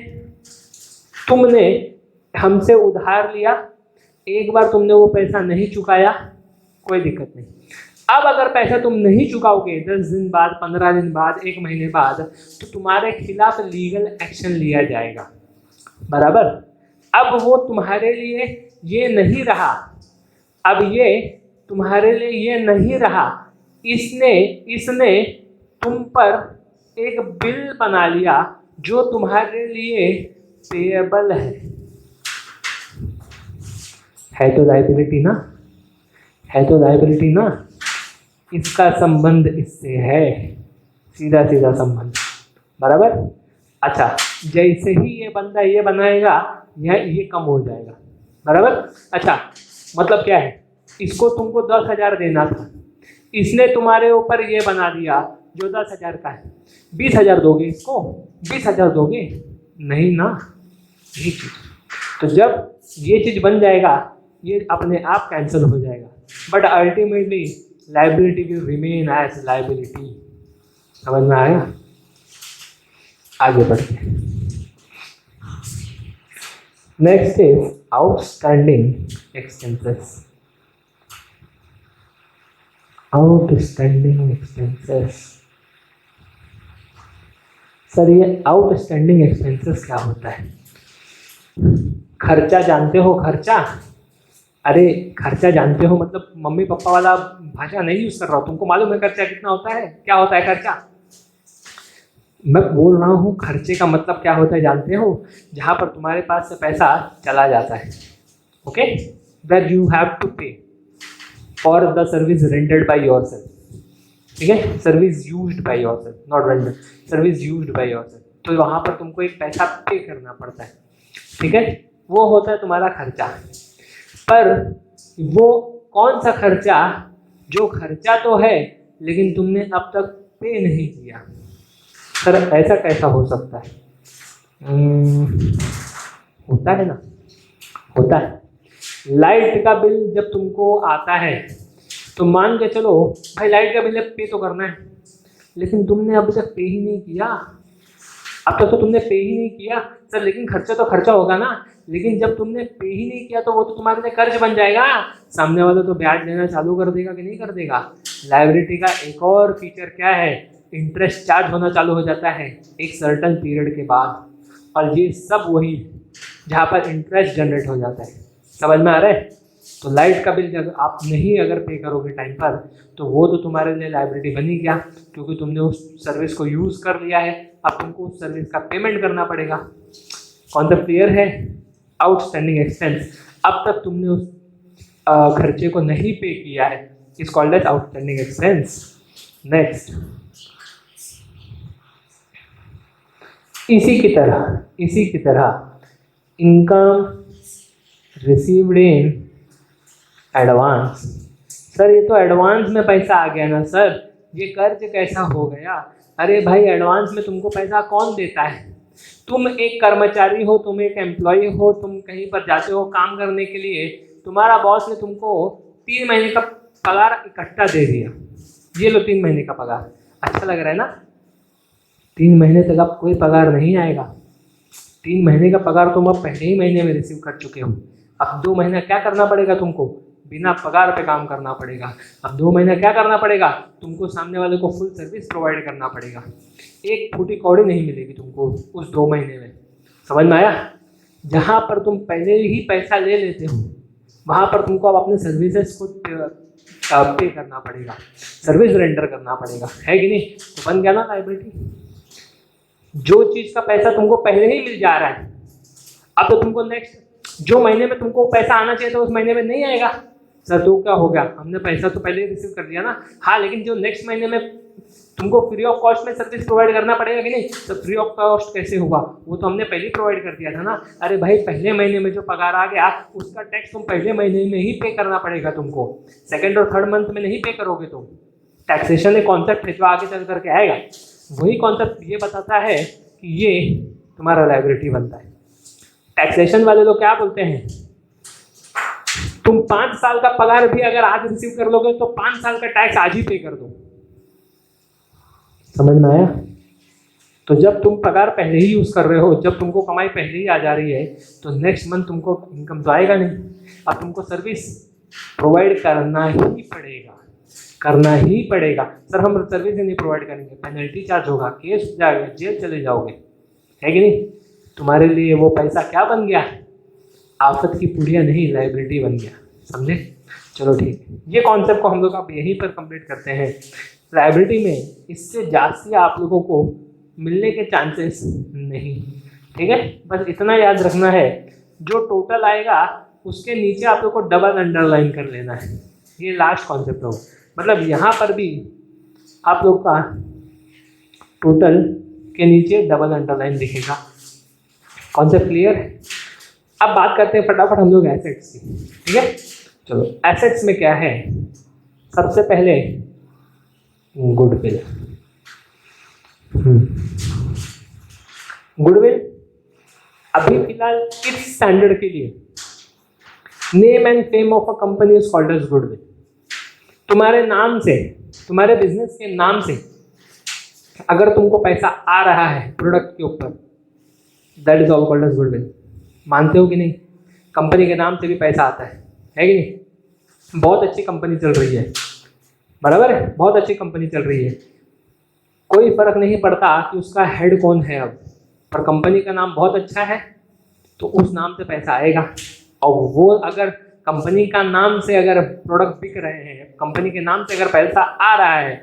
हमसे उधार लिया, एक बार तुमने वो पैसा नहीं चुकाया, कोई दिक्कत नहीं। अब अगर पैसा तुम नहीं चुकाओगे 10 दिन बाद, 15 दिन बाद, 1 महीने बाद, तो तुम्हारे खिलाफ लीगल एक्शन लिया जाएगा, बराबर? अब वो तुम्हारे लिए ये नहीं रहा, अब ये तुम्हारे लिए ये नहीं रहा, इसने तुम पर एक बिल बना लिया जो तुम्हारे लिए पेएबल है तो लायबिलिटी ना, है तो लायबिलिटी ना, इसका संबंध इससे है, सीधा सीधा संबंध, बराबर? अच्छा, जैसे ही ये बंदा ये बनाएगा ये कम हो जाएगा, बराबर? अच्छा, मतलब क्या है, इसको तुमको 10,000 देना था, इसने तुम्हारे ऊपर ये बना दिया जो 10,000 का है, 20,000 दोगे इसको? 20,000 दोगे? नहीं ना, ये चीज। तो जब ये चीज बन जाएगा ये अपने आप कैंसिल हो जाएगा, but ultimately liability will remain as liability. समझ में आया? आगे बढ़ते हैं। Next is outstanding expenses. Outstanding expenses, sir ये आउटस्टैंडिंग एक्सपेंसेस क्या होता है? खर्चा जानते हो? खर्चा, अरे खर्चा जानते हो, मतलब मम्मी पापा वाला भाषा नहीं यूज कर रहा हूँ, तुमको मालूम है खर्चा कितना होता है, क्या होता है खर्चा। मैं बोल रहा हूँ खर्चे का मतलब क्या होता है जानते हो, जहाँ पर तुम्हारे पास से पैसा चला जाता है, okay, that you have to pay for the service rendered by yourself, ठीक है, service used by yourself, not rendered, service used by yourself, तो वहाँ पर तुमको एक पैसा पे करना पड़ता है, ठीक है, वो होता है तुम्हारा खर्चा। पर वो कौन सा खर्चा, जो खर्चा तो है लेकिन तुमने अब तक पे नहीं किया। सर ऐसा कैसा हो सकता है? होता है ना, होता है। लाइट का बिल जब तुमको आता है तो मान के चलो भाई लाइट का बिल पे तो करना है, लेकिन तुमने अभी तक पे ही नहीं किया, अब तक तो तुमने पे ही नहीं किया। सर लेकिन खर्चा तो खर्चा होगा ना, लेकिन जब तुमने पे ही नहीं किया तो वो तो तुम्हारे लिए कर्ज बन जाएगा, सामने वाला तो ब्याज देना चालू कर देगा कि नहीं कर देगा। लायबिलिटी का एक और फीचर क्या है, इंटरेस्ट चार्ज होना चालू हो जाता है एक सर्टन पीरियड के बाद, और ये सब वही जहाँ पर इंटरेस्ट जनरेट हो जाता है। समझ में आ रहा है? तो लाइट का बिल जब आप नहीं अगर पे करोगे टाइम पर तो वो तो तुम्हारे लिए लायबिलिटी बनी गया, क्योंकि तुमने उस सर्विस को यूज़ कर लिया है, अब तुमको उस सर्विस का पेमेंट करना पड़ेगा। कॉन्सेप्ट क्लियर है? आउटस्टैंडिंग एक्सपेंस, अब तक तुमने उस खर्चे को नहीं पे किया है, is called as outstanding expense. Next, इसी की तरह income received in advance. Sir ये तो एडवांस में पैसा आ गया ना सर, ये कर्ज कैसा हो गया? अरे भाई एडवांस में तुमको पैसा कौन देता है? तुम एक कर्मचारी हो, तुम एक एम्प्लॉय हो, तुम कहीं पर जाते हो काम करने के लिए, तुम्हारा बॉस ने तुमको 3 महीने का पगार इकट्ठा दे दिया, ये लो 3 महीने का पगार। अच्छा लग रहा है ना? 3 महीने तक अब कोई पगार नहीं आएगा। 3 महीने का पगार तुम अब पहले ही महीने में रिसीव कर चुके हो। अब 2 महीना क्या करना पड़ेगा तुमको? बिना पगार पे काम करना पड़ेगा। अब 2 महीना क्या करना पड़ेगा तुमको? सामने वाले को फुल सर्विस प्रोवाइड करना पड़ेगा। एक फूटी कौड़ी नहीं मिलेगी तुमको उस 2 महीने में। समझ में आया? जहाँ पर तुम पहले ही पैसा ले लेते हो वहाँ पर तुमको अब अपने सर्विसेज को पे करना पड़ेगा, सर्विस रेंडर करना पड़ेगा, है कि नहीं? तो बन गया ना लायबिलिटी। जो चीज़ का पैसा तुमको पहले ही मिल जा रहा है, अब तो तुमको नेक्स्ट जो महीने में तुमको पैसा आना चाहिए था उस महीने में नहीं आएगा। सर तो क्या हो गया, हमने पैसा तो पहले ही रिसीव कर लिया ना। हाँ लेकिन जो नेक्स्ट महीने में तुमको फ्री ऑफ कॉस्ट में सर्विस प्रोवाइड करना पड़ेगा कि नहीं? तो फ्री ऑफ कॉस्ट कैसे होगा? वो तो हमने पहले ही प्रोवाइड कर दिया था ना। अरे भाई पहले महीने में जो पगार आ गया उसका टैक्स तुम पहले महीने में ही पे करना पड़ेगा तुमको, सेकेंड और थर्ड मंथ में नहीं पे करोगे तुम। टैक्सेशन एक कॉन्सेप्ट है जो आगे चल करके आएगा, वही कॉन्सेप्ट ये बताता है कि ये तुम्हारा लायबिलिटी बनता है। टैक्सेशन वाले लोग क्या बोलते हैं, तुम 5 साल का पगार भी अगर आज रिसीव कर लोगे तो 5 साल का टैक्स आज ही पे कर दो। समझ में आया? तो जब तुम पगार पहले ही यूज कर रहे हो, जब तुमको कमाई पहले ही आ जा रही है, तो नेक्स्ट मंथ तुमको इनकम तो आएगा नहीं। अब तुमको सर्विस प्रोवाइड करना ही पड़ेगा, करना ही पड़ेगा। सर हम सर्विस नहीं प्रोवाइड करेंगे, पेनल्टी चार्ज होगा, केस हो जाएगा, जेल चले जाओगे, है कि नहीं? तुम्हारे लिए वो पैसा क्या बन गया? आफत की पुड़िया नहीं, लायबिलिटी बन गया। समझे? चलो ठीक है, ये कॉन्सेप्ट को हम लोग अब यहीं पर कंप्लीट करते हैं। लायबिलिटी में इससे जास्ती आप लोगों को मिलने के चांसेस नहीं, ठीक है? बस इतना याद रखना है, जो टोटल आएगा उसके नीचे आप लोग को डबल अंडरलाइन कर लेना है। ये लास्ट कॉन्सेप्ट हो, मतलब यहाँ पर भी आप लोग का टोटल के नीचे डबल अंडरलाइन दिखेगा। कॉन्सेप्ट क्लियर है? अब बात करते हैं फटाफट हम लोग एसेट्स की, ठीक है? चलो एसेट्स में क्या है, सबसे पहले गुडविल। गुडविल अभी फिलहाल किस स्टैंडर्ड के लिए name and fame of a company is called as goodwill. तुम्हारे नाम से, तुम्हारे बिजनेस के नाम से अगर तुमको पैसा आ रहा है प्रोडक्ट के ऊपर, that is all called as goodwill. मानते हो कि नहीं? कंपनी के नाम से भी पैसा आता है कि नहीं? बहुत अच्छी कंपनी चल रही है, बराबर है? बहुत अच्छी कंपनी चल रही है, कोई फर्क नहीं पड़ता कि उसका हेड कौन है अब, पर कंपनी का नाम बहुत अच्छा है तो उस नाम से पैसा आएगा। और वो अगर कंपनी का नाम से अगर प्रोडक्ट बिक रहे हैं, कंपनी के नाम से अगर पैसा आ रहा है,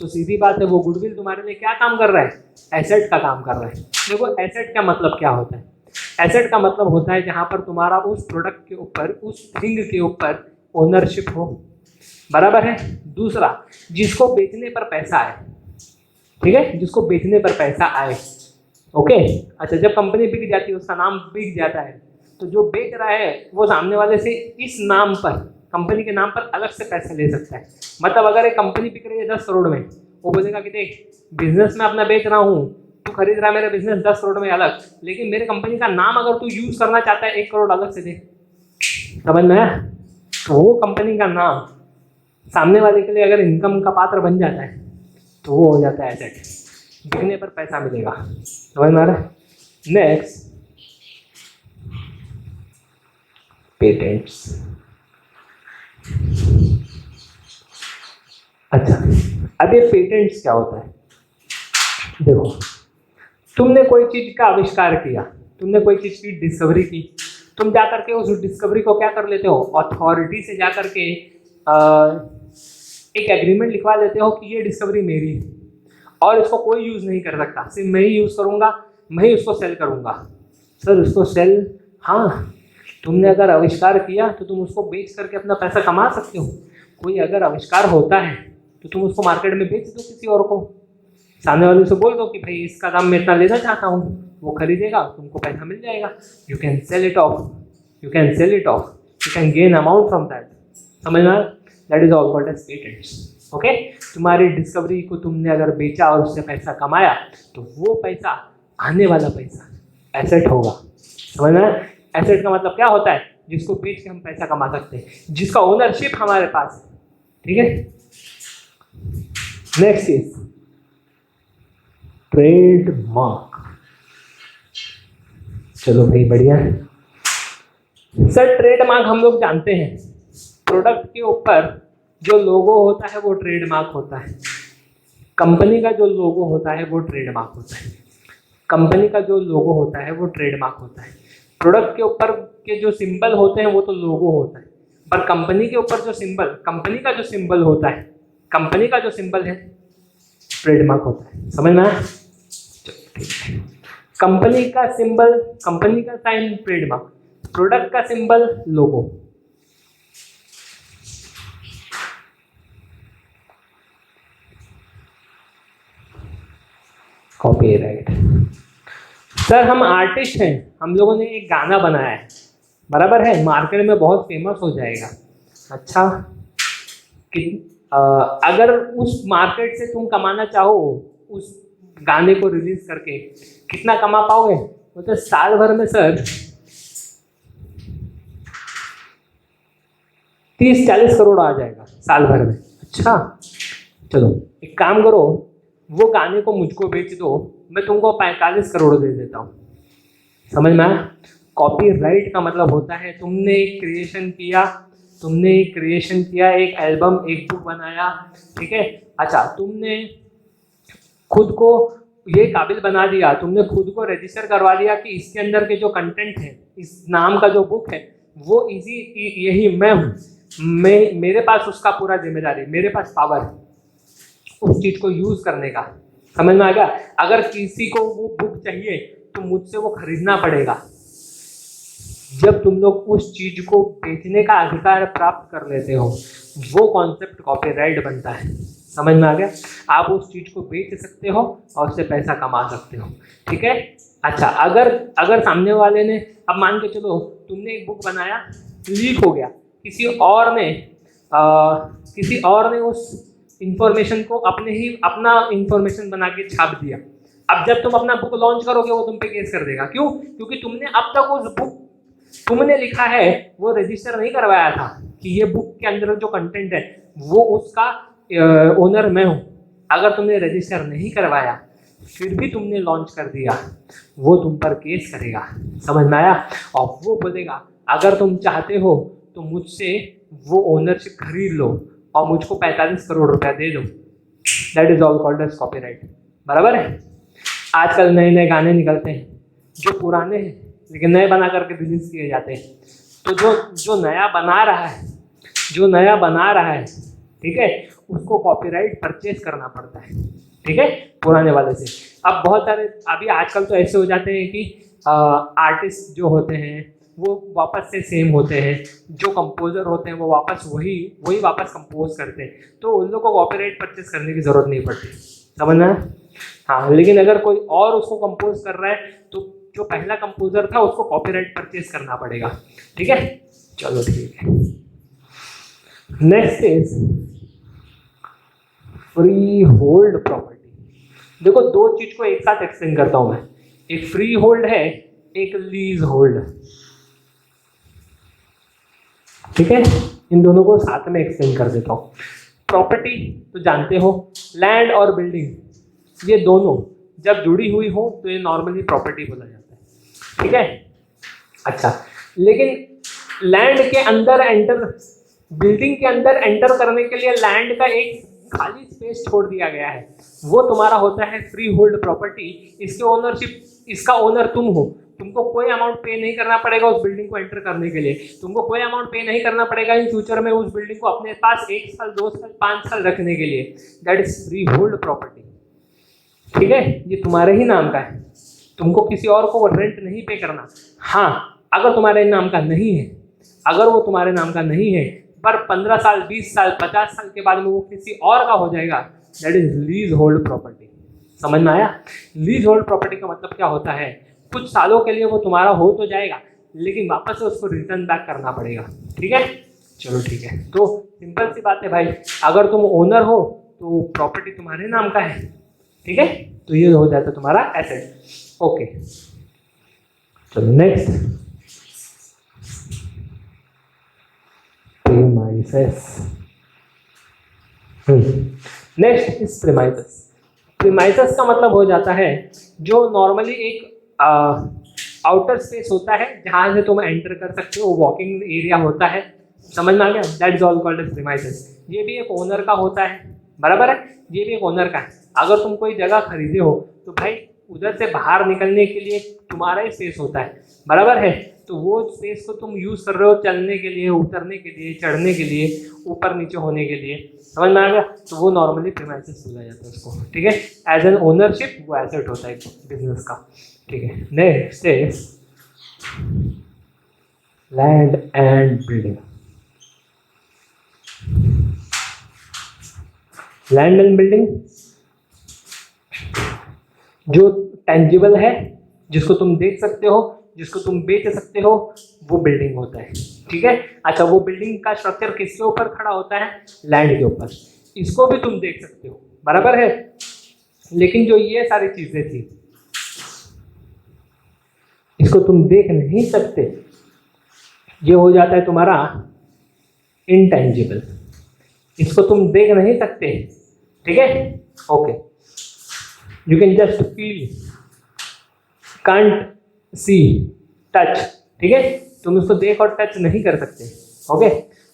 तो सीधी बात है वो गुडविल तुम्हारे लिए क्या काम कर रहा है? एसेट का काम कर रहा है। देखो एसेट का मतलब क्या होता है? एसेट का मतलब होता है जहां पर तुम्हारा उस प्रोडक्ट के ऊपर, उस थिंग के ऊपर ओनरशिप हो, बराबर है। दूसरा, जिसको बेचने पर पैसा आए, ठीक है, जिसको बेचने पर पैसा आए, ओके। अच्छा, जब कंपनी बिक जाती है, उसका नाम बिक जाता है, तो जो बेच रहा है वो सामने वाले से इस नाम पर, कंपनी के नाम पर अलग से पैसा ले सकता है। मतलब अगर एक कंपनी बिक रही है 10 करोड़ में, वो बोलेगा कि देख बिजनेस में अपना बेच रहा हूँ, तू खरीद रहा है मेरा बिजनेस 10 करोड़ में अलग, लेकिन मेरे कंपनी का नाम अगर तू यूज करना चाहता है 1 करोड़ अलग से दे। समझ में आया? तो वो कंपनी का नाम सामने वाले के लिए अगर इनकम का पात्र बन जाता है, तो वो हो जाता है एसेट, बिकने पर पैसा मिलेगा। समझ में आ रहा है? Next, patents. अच्छा, अब ये पेटेंट्स क्या होता है? देखो, तुमने कोई चीज का आविष्कार किया, तुमने कोई चीज की डिस्कवरी की, तुम जाकर के उस डिस्कवरी को क्या कर लेते हो? अथॉरिटी से जाकर के एक एग्रीमेंट लिखवा लेते हो कि ये डिस्कवरी मेरी है और इसको कोई यूज नहीं कर सकता, सिर्फ मैं ही यूज करूंगा, मैं ही उसको सेल करूंगा। सर उसको सेल, हाँ, तुमने अगर आविष्कार किया तो तुम उसको बेच करके अपना पैसा कमा सकते हो। कोई अगर आविष्कार होता है तो तुम उसको मार्केट में बेच दो किसी और को, सामने वाले से बोल दो कि भाई इसका दाम मैं इतना लेना चाहता हूँ, वो खरीदेगा, तुमको पैसा मिल जाएगा। You can sell it off, you can sell it off, you can gain amount from that. समझ में? That is all called as patents. Okay, तुम्हारी डिस्कवरी को तुमने अगर बेचा और उससे पैसा कमाया, तो वो पैसा, आने वाला पैसा एसेट होगा। समझ में? एसेट का मतलब क्या होता है? जिसको बेच के हम पैसा कमा सकते हैं, जिसका ओनरशिप हमारे पास है। ठीक है, नेक्स्ट इज ट्रेडमार्क। चलो भाई, बढ़िया है सर। ट्रेडमार्क हम लोग जानते हैं, प्रोडक्ट के ऊपर जो लोगो होता है वो ट्रेडमार्क होता है। कंपनी का जो लोगो होता है वो ट्रेडमार्क होता है। कंपनी का जो लोगो होता है वो ट्रेडमार्क होता है। प्रोडक्ट के ऊपर के जो सिंबल होते हैं वो तो लोगो होता है, पर कंपनी के ऊपर जो सिंबल, कंपनी का जो सिंबल होता है, कंपनी का जो सिंबल है ट्रेडमार्क होता है। समझ में आया? ठीक है, कंपनी का सिंबल, कंपनी का साइन ट्रेडमार्क, प्रोडक्ट का सिंबल लोगो। कॉपीराइट। सर हम आर्टिस्ट हैं, हम लोगों ने एक गाना बनाया है, बराबर है, मार्केट में बहुत फेमस हो जाएगा। अच्छा, कि अगर उस मार्केट से तुम कमाना चाहो, उस गाने को रिलीज करके कितना कमा पाओगे? मतलब साल भर में सर 30-40 करोड़ आ जाएगा साल भर में। अच्छा, चलो एक काम करो, वो गाने को मुझको बेच दो, मैं तुमको 45 करोड़ दे देता हूँ। समझ में आया? कॉपीराइट का मतलब होता है तुमने एक क्रिएशन किया, तुमने एक क्रिएशन किया, एक एल्बम, एक बुक बनाया, ठीक है। अच्छा, तुमने खुद को ये काबिल बना दिया, तुमने खुद को रजिस्टर करवा दिया कि इसके अंदर के जो कंटेंट है, इस नाम का जो बुक है, वो यही मैं हूँ, मैं, मेरे पास उसका पूरा जिम्मेदारी, मेरे पास पावर है उस चीज को यूज करने का। समझ में आ गया? अगर किसी को वो बुक चाहिए तो मुझसे वो खरीदना पड़ेगा। जब तुम लोग उस चीज को बेचने का अधिकार प्राप्त कर लेते हो, वो कॉन्सेप्ट कॉपीराइट बनता है। समझ में आ गया? आप उस चीज को बेच सकते हो और उससे पैसा कमा सकते हो। ठीक है। अच्छा, अगर सामने वाले ने, अब मान के चलो तुमने एक बुक बनाया, लीक हो गया, किसी और ने उस इंफॉर्मेशन को अपना इंफॉर्मेशन बना के छाप दिया। अब जब तुम अपना बुक लॉन्च करोगे वो तुम पे केस कर देगा। क्यों? क्योंकि तुमने अब तक उस बुक तुमने लिखा है वो रजिस्टर नहीं करवाया था कि ये बुक के अंदर जो कंटेंट है वो उसका ओनर मैं हूं। अगर तुमने रजिस्टर नहीं करवाया फिर भी तुमने लॉन्च कर दिया, वो तुम पर केस करेगा। समझ में आया? और वो बोलेगा अगर तुम चाहते हो तो मुझसे वो ओनरशिप खरीद लो और मुझको 45 करोड़ रुपया दे दो। That is all called as copyright. बराबर है? आजकल नए नए गाने निकलते हैं जो पुराने हैं लेकिन नए बना करके रिलीज किए जाते हैं। तो जो नया बना रहा है, ठीक है, उसको कॉपीराइट परचेज करना पड़ता है, ठीक है, पुराने वाले से। अब बहुत सारे अभी आजकल तो ऐसे हो जाते हैं कि आर्टिस्ट जो होते हैं वो वापस से सेम होते हैं, जो कंपोजर होते हैं वो वापस वही वापस कंपोज करते हैं, तो उन लोगों को कॉपीराइट परचेज करने की ज़रूरत नहीं पड़ती, समझना है? हाँ, लेकिन अगर कोई और उसको कंपोज कर रहा है तो जो पहला कंपोजर था उसको कॉपीराइट परचेज करना पड़ेगा, ठीक है। चलो ठीक है, next is free hold property. देखो, दो चीज को एक साथ एक्सप्लेन करता हूं मैं, एक फ्री होल्ड है, एक लीज होल्ड, ठीक है, इन दोनों को साथ में एक्सप्लेन कर देता हूं। प्रॉपर्टी तो जानते हो, लैंड और बिल्डिंग, ये दोनों जब जुड़ी हुई हो तो ये नॉर्मली प्रॉपर्टी बोला जाता है, ठीक है। अच्छा, लेकिन लैंड के अंदर एंटर, बिल्डिंग के अंदर एंटर करने के लिए लैंड का एक खाली स्पेस छोड़ दिया गया है, वो तुम्हारा होता है फ्री होल्ड प्रॉपर्टी। इसके ओनरशिप, इसका ओनर तुम हो, तुमको कोई अमाउंट पे नहीं करना पड़ेगा उस बिल्डिंग को एंटर करने के लिए, तुमको कोई अमाउंट पे नहीं करना पड़ेगा इन फ्यूचर में उस बिल्डिंग को अपने पास 1 साल 2 साल 5 साल रखने के लिए। That is free hold property, ठीक है, ये तुम्हारे ही नाम का है, तुमको किसी और को रेंट नहीं पे करना। हाँ, अगर तुम्हारे नाम का नहीं है, अगर वो तुम्हारे नाम का नहीं है, पर 15 साल 20 साल 50 साल के बाद में वो किसी और का हो जाएगा, that is lease hold property. समझ में आया? लीज होल्ड प्रॉपर्टी का मतलब क्या होता है, कुछ सालों के लिए वो तुम्हारा हो तो जाएगा, लेकिन वापस से उसको रिटर्न बैक करना पड़ेगा, ठीक है। चलो ठीक है, तो सिंपल सी बात है भाई, अगर तुम ओनर हो तो प्रॉपर्टी तुम्हारे नाम का है, ठीक है, तो ये हो जाता है तुम्हारा एसेट। ओके, चलो next, premises. Next is premises. Premises का मतलब हो जाता है जो नॉर्मली एक आउटर स्पेस होता है जहां से तुम एंटर कर सकते हो, वॉकिंग एरिया होता है, समझ में आ गया? That is all called as premises. ये भी एक ओनर का होता है, बराबर है, ये भी एक ओनर का है। अगर तुम कोई जगह खरीदे हो तो भाई उधर से बाहर निकलने के लिए तुम्हारा ही स्पेस होता है, बराबर है, तो वो स्पेस को तुम यूज कर रहे हो चलने के लिए, उतरने के लिए, चढ़ने के लिए, ऊपर नीचे होने के लिए, समझ में आ गया? तो वो नॉर्मली प्रीमाइसेस बोला जाता है उसको, ठीक है। एज एन ओनरशिप वो एसेट होता है बिजनेस का, ठीक है। Next is land and building. Land and building जो टेंजिबल है, जिसको तुम देख सकते हो, जिसको तुम बेच सकते हो, वो बिल्डिंग होता है, ठीक है। अच्छा, वो बिल्डिंग का स्ट्रक्चर किसके ऊपर खड़ा होता है? लैंड के ऊपर। इसको भी तुम देख सकते हो, बराबर है, लेकिन जो ये सारी चीजें थी इसको तुम देख नहीं सकते, ये हो जाता है तुम्हारा इंटेंजिबल, इसको तुम देख नहीं सकते, ठीक है। Okay, you can just feel, can't see, touch, ठीक है, तुम उसको देख और टच नहीं कर सकते, ओके।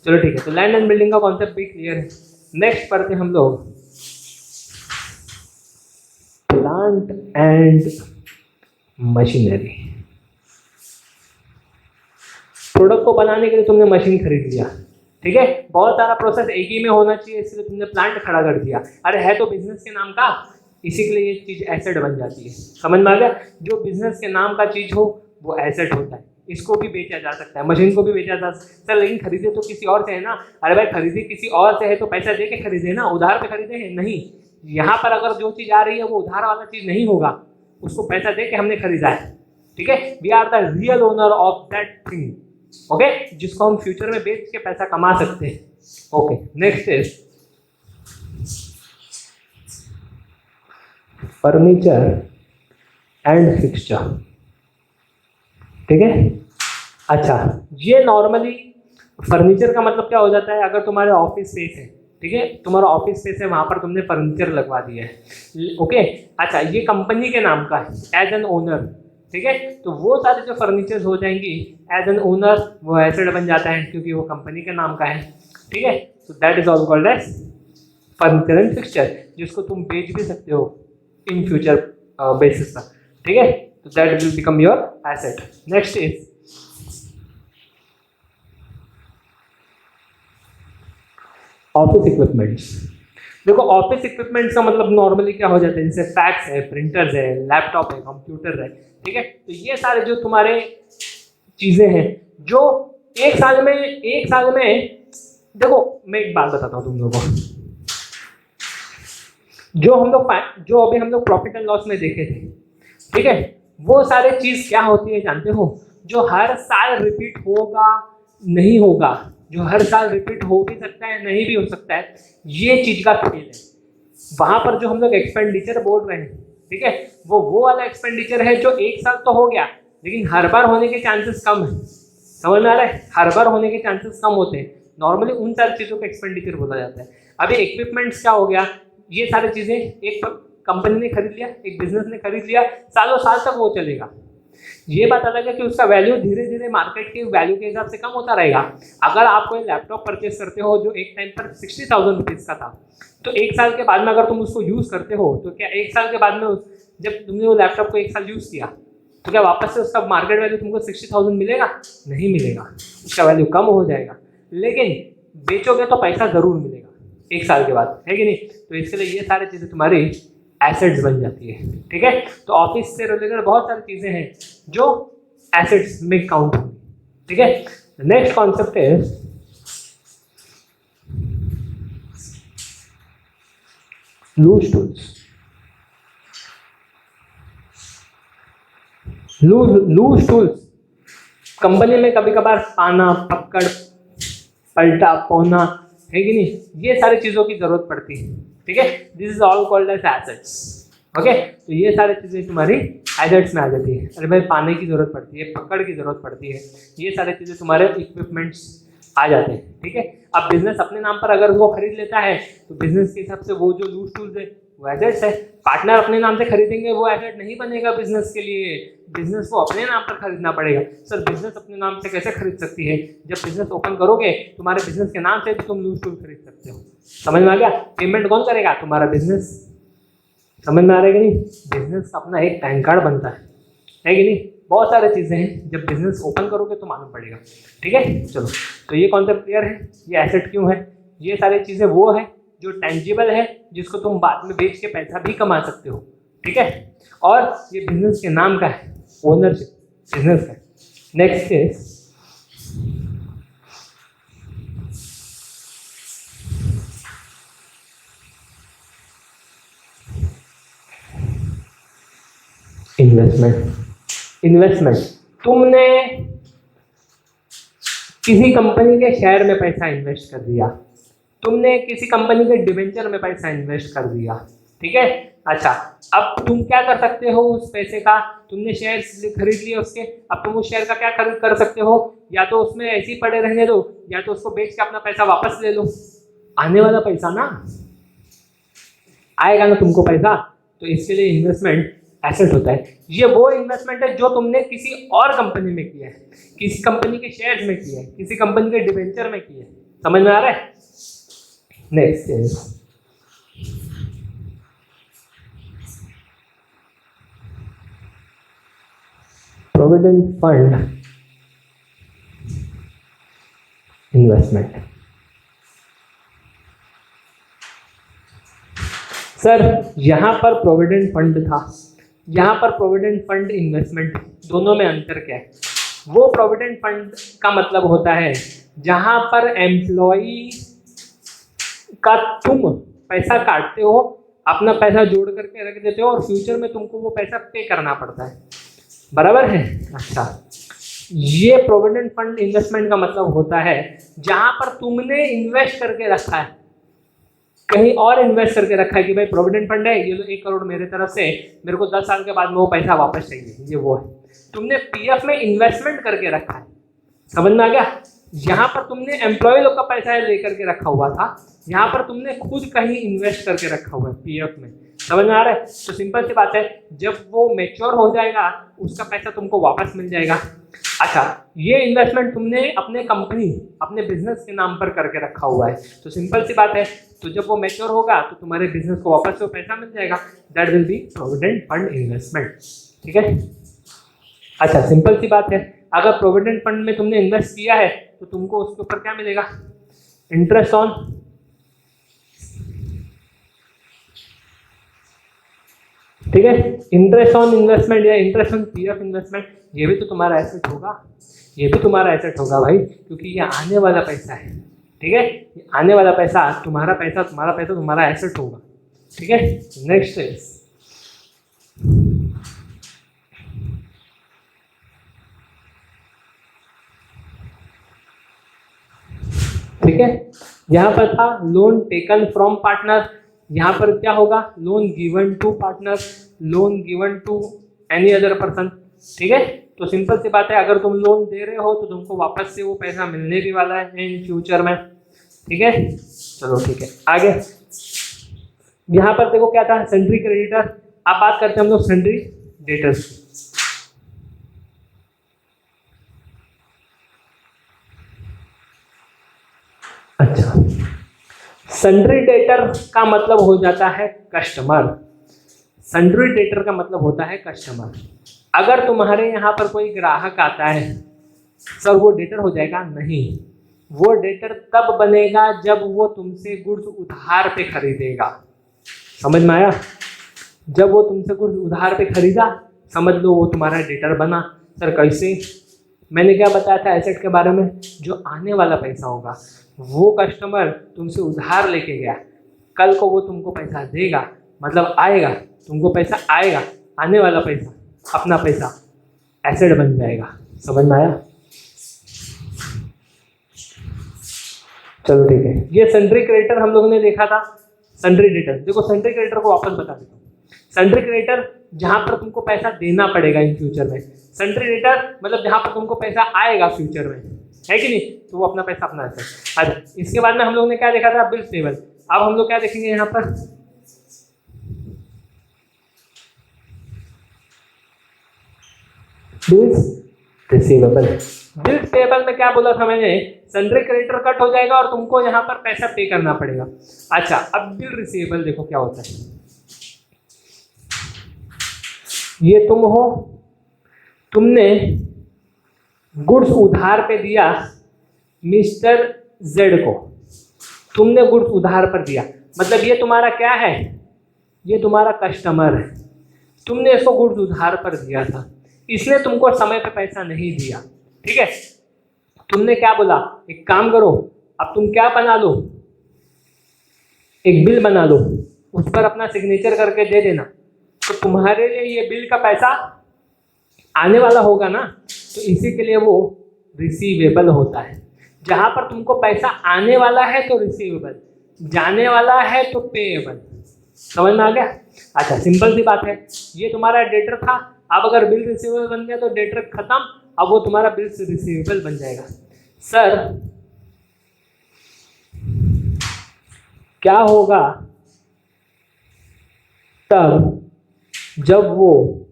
चलो ठीक है, तो लैंड एंड बिल्डिंग का कॉन्सेप्ट भी क्लियर है। नेक्स्ट पढ़ते हैं हम लोग प्लांट एंड मशीनरी। प्रोडक्ट को बनाने के लिए तुमने मशीन खरीद लिया, ठीक है, बहुत सारा प्रोसेस एक ही में होना चाहिए, इसलिए तुमने प्लांट खड़ा कर दिया। अरे है तो बिजनेस के नाम का, इसी के लिए ये चीज एसेट बन जाती है, समझ में आ गया? जो बिजनेस के नाम का चीज हो वो एसेट होता है, इसको भी बेचा जा सकता है, मशीन को भी बेचा जा सकता है, लेकिन खरीदे तो किसी और से है ना। अरे भाई, खरीदे किसी और से है तो पैसा दे के खरीदे ना, उधार पे खरीदे हैं नहीं। यहाँ पर अगर जो चीज आ रही है वो उधार वाला चीज नहीं होगा, उसको पैसा दे के हमने खरीदा है, ठीक है। We are the real owner of that thing, okay, जिसको हम फ्यूचर में बेच के पैसा कमा सकते हैं। Okay, next is furniture and fixture, ठीक है। अच्छा, ये नॉर्मली फर्नीचर का मतलब क्या हो जाता है, अगर तुम्हारे ऑफिस स्पेस है, ठीक है, तुम्हारा ऑफिस स्पेस है, वहां पर तुमने फर्नीचर लगवा दिया है, ओके। अच्छा, ये कंपनी के नाम का है एज एन ओनर, ठीक है, तो वो सारे जो फर्नीचर हो जाएंगी एज एन ओनर, वो एसेट बन जाता है क्योंकि वो कंपनी के नाम का है, ठीक है। So that is also called as furniture and fixture, जिसको तुम बेच भी सकते हो इन फ्यूचर बेसिस पर, ठीक है, तो that will become your asset. Next is office equipments. देखो ऑफिस इक्विपमेंट्स का मतलब नॉर्मली क्या हो जाता है, जैसे फैक्स है, प्रिंटर्स है, लैपटॉप है, कंप्यूटर है, ठीक है। तो ये सारे जो तुम्हारे चीजें हैं जो एक साल में देखो मैं एक बात बताता हूँ तुम लोगों को, जो अभी हम लोग प्रॉफिट एंड लॉस में देखे थे, ठीक है, वो सारे चीज क्या होती है जानते हो, जो हर साल रिपीट होगा नहीं होगा, जो हर साल रिपीट हो भी सकता है नहीं भी हो सकता है, ये चीज का खेल है। वहां पर जो हम लोग एक्सपेंडिचर बोल रहे हैं, ठीक है, वो वाला एक्सपेंडिचर है जो एक साल तो हो गया लेकिन हर बार होने के चांसेस कम है। समझ में आ रहा है, हर बार होने के चांसेस कम होते हैं। नॉर्मली उन सारी चीजों को एक्सपेंडिचर बोला जाता है। अभी इक्विपमेंट्स क्या हो गया, ये सारी चीजें एक कंपनी ने खरीद लिया, एक बिजनेस ने खरीद लिया, सालों साल तक वो चलेगा। ये बात अलग है कि उसका वैल्यू धीरे धीरे मार्केट के वैल्यू के हिसाब से कम होता रहेगा। अगर आप कोई लैपटॉप परचेस करते हो जो एक टाइम पर 60,000 रुपीज का था, तो एक साल के बाद में अगर तुम उसको यूज करते हो तो क्या एक साल के बाद में जब तुमने वो लैपटॉप को एक साल यूज किया तो क्या वापस से उसका मार्केट वैल्यू तुमको 60,000 मिलेगा? नहीं मिलेगा, उसका वैल्यू कम हो जाएगा। लेकिन बेचोगे तो पैसा जरूर मिलेगा एक साल के बाद, है कि नहीं? तो इसके लिए ये सारी चीजें तुम्हारी एसेट्स बन जाती है, ठीक है। तो ऑफिस से रिलेटेड बहुत सारी चीजें हैं जो एसेट्स में काउंट होंगी, ठीक है। नेक्स्ट कॉन्सेप्ट है loose tools. Loose tools company में कभी कभार पाना, पकड़, पलटा, पौना, है कि नहीं, ये सारी चीजों की जरूरत पड़ती है, ठीक है। This is all called as assets, okay. तो ये सारी चीजें तुम्हारी एसेट्स में आ जाती है। अरे भाई पाने की जरूरत पड़ती है, पकड़ की जरूरत पड़ती है, ये सारी चीजें तुम्हारे इक्विपमेंट्स आ जाते हैं, ठीक है। अब बिजनेस अपने नाम पर अगर वो खरीद लेता है तो बिजनेस के हिसाब से वो जो लूज टूल्स है वो एसेट्स है। पार्टनर अपने नाम से खरीदेंगे वो एसेट नहीं बनेगा बिजनेस के लिए, बिजनेस को अपने नाम पर खरीदना पड़ेगा। सर बिजनेस अपने नाम से कैसे खरीद सकती है? जब बिजनेस ओपन करोगे तुम्हारे बिजनेस के नाम से भी तुम लूज टूल खरीद सकते हो। समझ में आ गया? पेमेंट कौन करेगा? तुम्हारा बिजनेस। समझ में आ रहा है कि नहीं? बिजनेस का अपना एक पैन कार्ड बनता है कि नहीं? बहुत सारी चीजें हैं, जब बिजनेस ओपन करोगे तो मालूम पड़ेगा, ठीक है। चलो, तो ये कॉन्सेप्ट क्लियर है, ये एसेट क्यों है, ये सारी चीजें वो है जो टेंजिबल है, जिसको तुम बाद में बेच के पैसा भी कमा सकते हो, ठीक है। और ये बिजनेस के नाम का है, ओनरशिप बिजनेस का। Next is investment. तुमने किसी कंपनी के शेयर में पैसा इन्वेस्ट कर दिया, तुमने किसी कंपनी के डिवेंचर में पैसा इन्वेस्ट कर दिया, ठीक है। अच्छा, अब तुम क्या कर सकते हो उस पैसे का? तुमने शेयर खरीद लिए उसके, अब तुम उस शेयर का क्या खरीद कर सकते हो? या तो उसमें ऐसे ही पड़े रहने दो, या तो उसको बेच के अपना पैसा वापस ले लो। आने वाला पैसा ना आएगा ना तुमको पैसा, तो इसके लिए इन्वेस्टमेंट एसेट होता है। ये वो इन्वेस्टमेंट है जो तुमने किसी और कंपनी में किया है, किसी कंपनी के शेयर्स में किया है, किसी कंपनी के डिवेंचर में किया है। समझ में आ रहा है? Next is provident fund investment. Sir यहां पर प्रोविडेंट फंड था, यहां पर प्रोविडेंट फंड इन्वेस्टमेंट, दोनों में अंतर क्या है? वो प्रोविडेंट फंड का मतलब होता है जहां पर एम्प्लॉई का तुम पैसा काटते हो, अपना पैसा जोड़ करके रख देते हो और फ्यूचर में तुमको वो पैसा पे करना पड़ता है, बराबर है? अच्छा, ये प्रोविडेंट फंड इन्वेस्टमेंट का मतलब होता है जहां पर तुमने इन्वेस्ट करके रखा है, कहीं और इन्वेस्ट करके रखा है कि भाई प्रोविडेंट फंड है, ये लो 1 करोड़ मेरे तरफ से, मेरे को 10 साल के बाद में वो पैसा वापस चाहिए, ये वो है। तुमने पीएफ में इन्वेस्टमेंट करके रखा है। समझ में आ गया? यहाँ पर तुमने एम्प्लॉय लोग का पैसा लेकर के रखा हुआ था, यहाँ पर तुमने खुद कहीं इन्वेस्ट करके रखा हुआ है पीएफ में। समझ में आ रहा है? तो सिंपल सी बात है, जब वो मैच्योर हो जाएगा उसका पैसा तुमको वापस मिल जाएगा। अच्छा, ये इन्वेस्टमेंट तुमने अपने कंपनी, अपने बिजनेस के नाम पर करके रखा हुआ है, तो सिंपल सी बात है, तो जब वो मैच्योर होगा तो तुम्हारे बिजनेस को वापस से पैसा मिल जाएगा। That will be provident fund investment, ठीक है। अच्छा, सिंपल सी बात है, अगर प्रोविडेंट फंड में तुमने इन्वेस्ट किया है तो तुमको उसके ऊपर क्या मिलेगा? इंटरेस्ट ऑन ठीक है। इंटरेस्ट ऑन इन्वेस्टमेंट या इंटरेस्ट ऑन पीएफ इन्वेस्टमेंट, ये भी तो तुम्हारा एसेट होगा, ये भी तुम्हारा एसेट होगा भाई, क्योंकि ये आने वाला पैसा है। ठीक है, ये आने वाला पैसा तुम्हारा पैसा तुम्हारा एसेट होगा। ठीक है, नेक्स्ट इज ठीक है, यहाँ पर था लोन टेकन फ्रॉम पार्टनर, यहाँ पर क्या होगा, loan given to partner, loan given to any other person. ठीक है, तो सिंपल सी बात है, अगर तुम लोन दे रहे हो तो तुमको वापस से वो पैसा मिलने भी वाला है इन फ्यूचर में। ठीक है, चलो ठीक है आगे। यहाँ पर देखो क्या था, सन्ड्री क्रेडिटर। अब बात करते हैं हम लोग सन्ड्री डेटर्स की। अच्छा, सन्ड्री डेटर का मतलब हो जाता है कस्टमर। सन्ड्री डेटर का मतलब होता है कस्टमर। अगर तुम्हारे यहाँ पर कोई ग्राहक आता है, सर वो डेटर हो जाएगा? नहीं, वो डेटर तब बनेगा जब वो तुमसे गुड्स उधार पे खरीदेगा। समझ में आया? जब वो तुमसे गुड्स उधार पे खरीदा, समझ लो वो तुम्हारा डेटर बना। सर कैसे? मैंने क्या बताया था एसेट के बारे में, जो आने वाला पैसा होगा। वो कस्टमर तुमसे उधार लेके गया, कल को वो तुमको पैसा देगा, मतलब आएगा, तुमको पैसा आएगा, आने वाला पैसा, अपना पैसा एसेट बन जाएगा। समझ में आया? चलो ठीक है, ये सन्ड्री क्रेडिटर हम लोगों ने देखा था। सन्ड्री डेटर देखो, सन्ड्री क्रेडिटर को वापस बता देता हूँ। सन्ड्री क्रेडिटर जहां पर तुमको पैसा देना पड़ेगा इन फ्यूचर में। सन्ड्री डेटर मतलब जहां पर तुमको पैसा आएगा फ्यूचर में, है कि नहीं, तो वो अपना पैसा अपना एसेट। अच्छा, इसके बाद में हम लोग ने क्या देखा था, बिल पेबल। अब हम लोग क्या देखेंगे यहाँ पर, बिल्स रिसीवेबल। बिल पेबल में क्या बोला था मैंने, सन्ड्री क्रेडिटर कट हो जाएगा और तुमको यहाँ पर पैसा पे करना पड़ेगा। अच्छा, अब बिल रिसीवेबल देखो क्या होता है। ये तुम हो, तुमने गुड्स उधार पे दिया मिस्टर जेड को, तुमने गुड्स उधार पर दिया, मतलब ये तुम्हारा क्या है, ये तुम्हारा कस्टमर है। तुमने इसको गुड्स उधार पर दिया था, इसलिए तुमको समय पे पैसा नहीं दिया। ठीक है, तुमने क्या बोला, एक काम करो, अब तुम क्या बना लो, एक बिल बना लो, उस पर अपना सिग्नेचर करके दे देना, तो तुम्हारे लिए ये बिल का पैसा आने वाला होगा ना, तो इसी के लिए वो रिसीवेबल होता है। जहां पर तुमको पैसा आने वाला है तो रिसीवेबल, जाने वाला है तो पेएबल। समझ में आ गया? अच्छा, सिंपल सी बात है, ये तुम्हारा डेटर था, अब अगर बिल रिसीवेबल बन गया तो डेटर खत्म, अब वो तुम्हारा बिल रिसीवेबल बन जाएगा। सर क्या होगा तब जब वो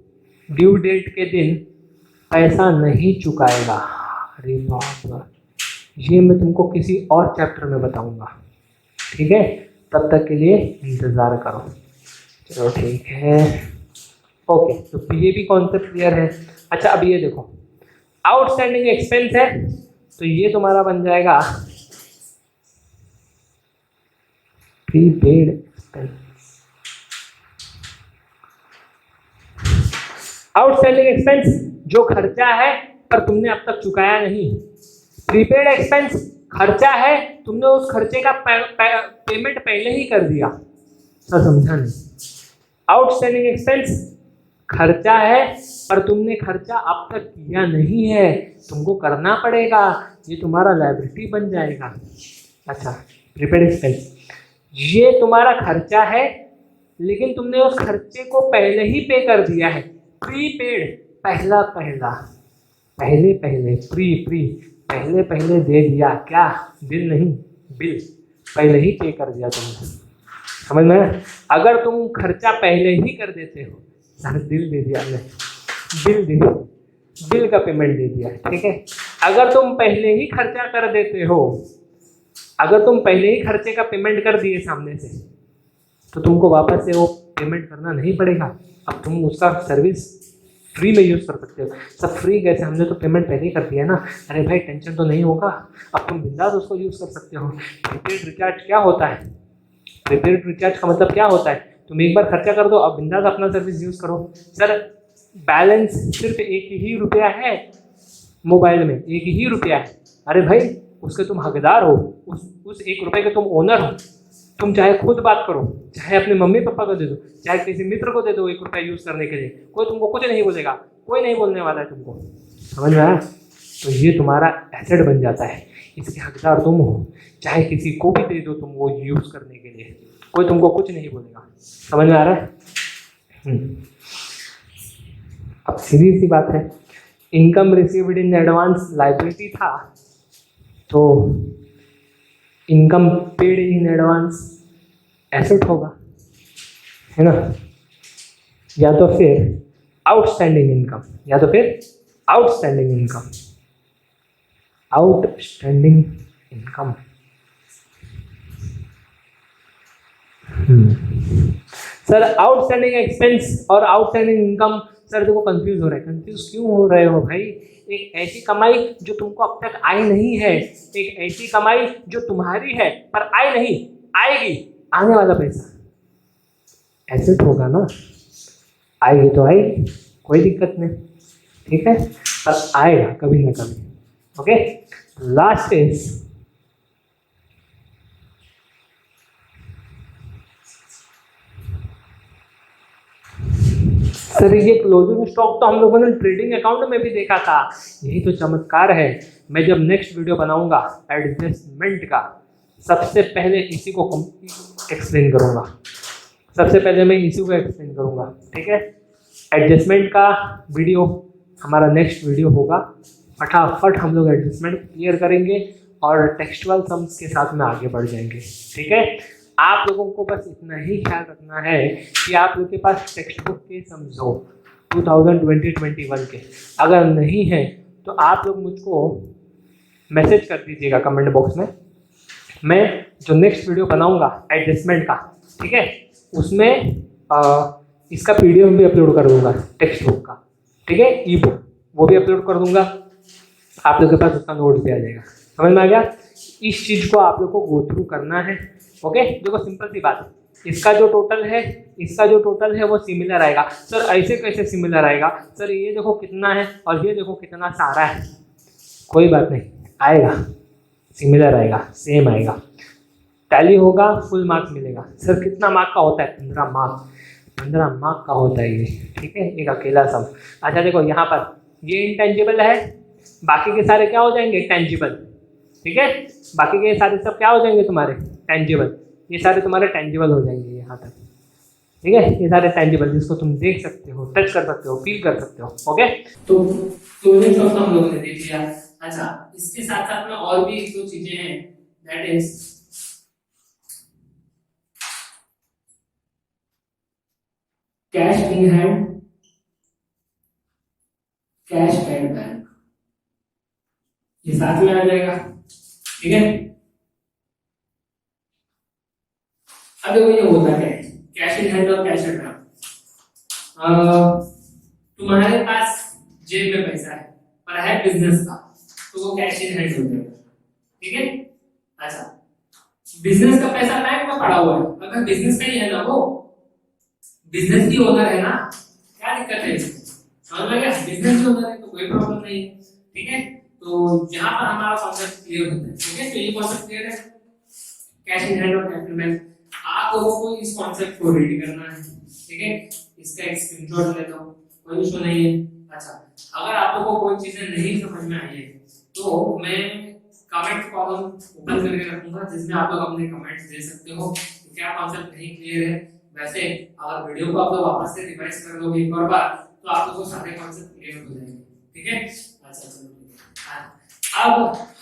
ड्यू डेट के दिन पैसा नहीं चुकाएगा? अरे बाप रे, ये मैं तुमको किसी और चैप्टर में बताऊंगा। ठीक है, तब तक के लिए इंतज़ार करो। चलो ठीक है, ओके, तो ये भी कॉन्सेप्ट क्लियर है। अच्छा, अब ये देखो, आउटस्टैंडिंग एक्सपेंस है, तो ये तुम्हारा बन जाएगा प्रीपेड एक्सपेंस। आउटस्टैंडिंग एक्सपेंस जो खर्चा है पर तुमने अब तक चुकाया नहीं। प्रीपेड एक्सपेंस खर्चा है, तुमने उस खर्चे का पेमेंट पहले ही कर दिया। सर समझा नहीं? आउटस्टैंडिंग एक्सपेंस खर्चा है पर तुमने खर्चा अब तक किया नहीं है, तुमको करना पड़ेगा, ये तुम्हारा लायबिलिटी बन जाएगा। अच्छा, प्रीपेड एक्सपेंस ये तुम्हारा खर्चा है, लेकिन तुमने उस खर्चे को पहले ही पे कर दिया है। प्रीपेड पहले दे दिया, क्या बिल नहीं, बिल पहले ही पे कर दिया तुमने। समझ में? अगर तुम खर्चा पहले ही कर देते हो, बिल दे दिया हमने, बिल का पेमेंट दे दिया, ठीक है। अगर तुम पहले ही खर्चा कर देते हो, अगर तुम पहले ही खर्चे का पेमेंट कर दिए सामने से, तो तुमको वापस से वो पेमेंट करना नहीं पड़ेगा। अब तुम उसका सर्विस फ्री में यूज़ कर सकते हो। सब फ्री कैसे, हमने तो पेमेंट पहले ही कर दिया ना, अरे भाई टेंशन तो नहीं होगा, अब तुम बिंदास उसको यूज़ कर सकते हो। प्रीपेड रिचार्ज क्या होता है? प्रीपेड रिचार्ज का मतलब क्या होता है? तुम एक बार खर्चा कर दो, अब बिंदास अपना सर्विस यूज करो। सर बैलेंस सिर्फ 1 ही रुपया है मोबाइल में, 1 ही रुपया है। अरे भाई उसके तुम हकदार हो, उस 1 रुपये के तुम ओनर हो। तुम चाहे खुद बात करो, चाहे अपने मम्मी पापा को दे दो, चाहे किसी मित्र को दे दो 1 रुपया यूज करने के लिए, कोई तुमको कुछ नहीं बोलेगा, कोई नहीं बोलने वाला है तुमको। समझ में आया? तो ये तुम्हारा एसेट बन जाता है, इसके हकदार तुम हो। चाहे किसी को भी दे दो तुम वो यूज करने के लिए, कोई तुमको कुछ नहीं बोलेगा। समझ में आ रहा है? अब सीधी सी बात है, income received in advance liability था, तो income paid in advance asset होगा, है ना? या तो फिर आउटस्टैंडिंग इनकम, या तो फिर outstanding income, outstanding income. Sir outstanding expense और आउटस्टैंडिंग इनकम, सर देखो कंफ्यूज हो रहा है। कंफ्यूज क्यों हो रहे हो भाई? एक ऐसी कमाई जो तुमको अब तक आई नहीं है, एक ऐसी कमाई जो तुम्हारी है पर आई नहीं, आएगी, आने वाला पैसा एसेट होगा ना। आएगी तो आएगी, कोई दिक्कत नहीं, ठीक है, पर आएगा कभी ना कभी। ओके, लास्ट इज सर ये क्लोजिंग स्टॉक तो हम लोगों ने ट्रेडिंग अकाउंट में भी देखा था। यही तो चमत्कार है। मैं जब नेक्स्ट वीडियो बनाऊंगा एडजस्टमेंट का, सबसे पहले इसी को एक्सप्लेन करूंगा, सबसे पहले मैं इसी को एक्सप्लेन करूंगा, ठीक है? एडजस्टमेंट का वीडियो हमारा नेक्स्ट वीडियो होगा। फटाफट हम लोग एडजस्टमेंट क्लियर करेंगे और टेक्सचुअल सम्स के साथ में आगे बढ़ जाएंगे, ठीक है? आप लोगों को बस इतना ही ख्याल रखना है कि आप लोग के पास टेक्स्ट बुक के सम्स हो 2020-21 के। अगर नहीं है तो आप लोग मुझको मैसेज कर दीजिएगा कमेंट बॉक्स में। मैं जो नेक्स्ट वीडियो बनाऊंगा एडजस्टमेंट का, ठीक है, उसमें इसका पीडीएफ भी अपलोड कर दूंगा, टेक्स्ट बुक का, ठीक है, ई बुक वो भी अपलोड कर दूंगा। आप लोग के पास उसका नोट भी आ जाएगा। समझ में आ गया? इस चीज़ को आप लोग को गो थ्रू करना है। ओके, देखो सिंपल सी बात है, इसका जो टोटल है, इसका जो टोटल है वो सिमिलर आएगा। सर ऐसे कैसे सिमिलर आएगा? सर ये देखो कितना है और ये देखो कितना सारा है। कोई बात नहीं, आएगा, सिमिलर आएगा, सेम आएगा, टैली होगा, फुल मार्क्स मिलेगा। सर कितना मार्क का होता है? 15 मार्क, 15 मार्क का होता है ये, ठीक है, एक अकेला सम। अच्छा देखो यहाँ पर ये इंटेंजिबल है, बाकी के सारे क्या हो जाएंगे? टेंजिबल, ठीक है, बाकी के सारे सब क्या हो जाएंगे तुम्हारे? टेंजिबल। ये सारे तुम्हारे टेंजिबल हो जाएंगे यहाँ तक, ठीक है, ये सारे टेंजिबल जिसको तुम देख सकते हो, टच कर सकते हो, फील कर सकते हो। ओके, तो क्लोजिंग स्टॉक हम लोगों ने देख लिया। अच्छा, इसके साथ साथ में और भी दो चीजें हैं, that is cash in hand, cash at bank, ये साथ में आ जाएगा, ठीक है। अब देखो ये होता है कैश इन हैंड और कैश एट बैंक। तुम्हारे पास जेब में पैसा है पर है बिजनेस का, तो वो कैश इन हैंड हो जाएगा, ठीक है। अच्छा, बिजनेस का पैसा बैंक में पड़ा हुआ है, अगर बिजनेस का ही है ना, वो बिजनेस की ओनर है ना, क्या दिक्कत है? समझ में गया? बिजनेस की ओनर है तो कोई प्रॉब्लम नहीं है, ठीक है। तो यहाँ पर हमारा कॉन्सेप्ट क्लियर होता है, ठीक है। तो ये कॉन्सेप्ट क्लियर है, कैश इन हैंड और कैश इन बैंक। आप लोगों को इस कॉन्सेप्ट को रीड करना है, ठीक है। इसका एक स्क्रीनशॉट लेता हूँ, कोई इशू नहीं है। अच्छा, अगर आप लोगों को कोई चीजें नहीं समझ में आई है तो मैं कमेंट कॉलम ओपन करके रखूंगा, जिसमें आप लोग अपने कमेंट्स दे सकते हो कि क्या कॉन्सेप्ट नहीं क्लियर है। वैसे अगर वीडियो को आप लोग वापस से रिवाइज कर लोगे एक और बार तो आप लोगों को सारे कॉन्सेप्ट क्लियर हो जाएंगे, ठीक है। अच्छा चलो, अब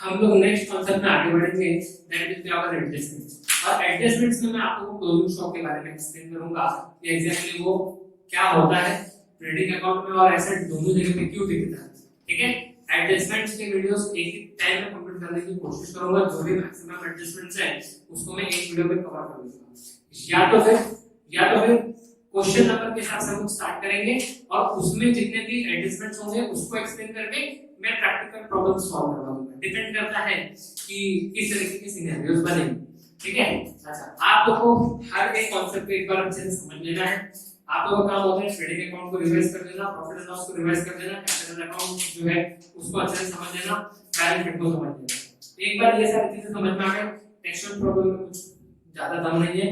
हम लोग नेक्स्ट कॉन्सेप्ट में आगे बढ़ेंगे, दैट इज आवर एडजस्टमेंट्स। और एडजस्टमेंट्स में मैं आप लोगों को क्लोजिंग स्टॉक के बारे में एक्सप्लेन करूंगा कि एग्जैक्टली वो क्या होता है, ट्रेडिंग अकाउंट में और एसेट दोनों जगह पे क्यों दिखता है, ठीक है। एडजस्टमेंट्स के वीडियोस एक ही टाइम में कंप्लीट करने की कोशिश करूंगा, जो भी मैक्सिमम एडजस्टमेंट्स है उसको मैं एक वीडियो में कवर कर लूंगा। या तो फिर क्वेश्चन नंबर के हिसाब से हम स्टार्ट करेंगे और उसमें जितने भी एडजस्टमेंट्स होंगे उसको एक्सप्लेन करके मैं प्रैक्टिकल प्रॉब्लम सॉल्व करवा दूंगा। डिपेंड करता है कि किस तरीके के सिनेरियोस बनेंगे। ठीक है। अच्छा, आप लोगों को हर एक कॉन्सेप्ट को एक बार अच्छे से समझ लेना है। आप लोगों का काम होता है ट्रेडिंग अकाउंट को रिवाइज कर देना, प्रॉफिट एंड लॉस को रिवाइज कर देना, कैपिटल अकाउंट जो है उसको अच्छे से समझ लेना, बैलेंस शीट को समझ लेना। एक बार ये सारी चीजें समझ में आ गए, टेक्सचुअल प्रॉब्लम में कुछ ज्यादा दम नहीं है।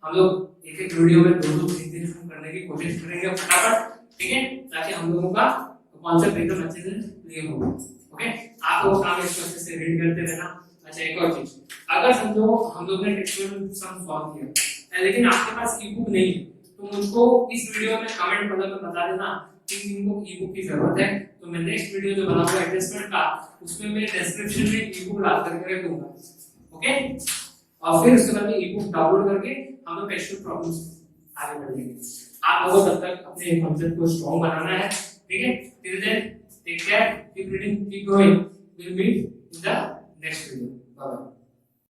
हम लोग एक एक वीडियो में दो दो तीन तीन सम करने की कोशिश करेंगे फटाफट, ठीक है, ताकि हम लोगों का कॉन्सेप्ट एकदम अच्छे से क्लियर हो। ओके, आप लोग काम इसको अच्छे से रीड करते रहना। अच्छा, एक और चीज, अगर समझो हम लोग ने टेक्सचुअल सम सॉल्व किया लेकिन आपके पास ई बुक नहीं है, तो मुझको इस वीडियो में कमेंट बॉक्स में बता देना कि इनको ई बुक की जरूरत है, तो मैं नेक्स्ट वीडियो जो बनाऊंगा एडजस्टमेंट का, उसमें मैं डिस्क्रिप्शन में ई बुक डाल करके रख दूंगा। ओके, और फिर उसके बाद में ई बुक डाउनलोड करके हम लोग टेक्सचुअल प्रॉब्लम्स आगे बढ़ेंगे। आप लोगों तब तक अपने कॉन्सेप्ट को स्ट्रांग बनाना है, ठीक है। Till then take care, keep reading, keep growing, will meet in the next video. Bye bye.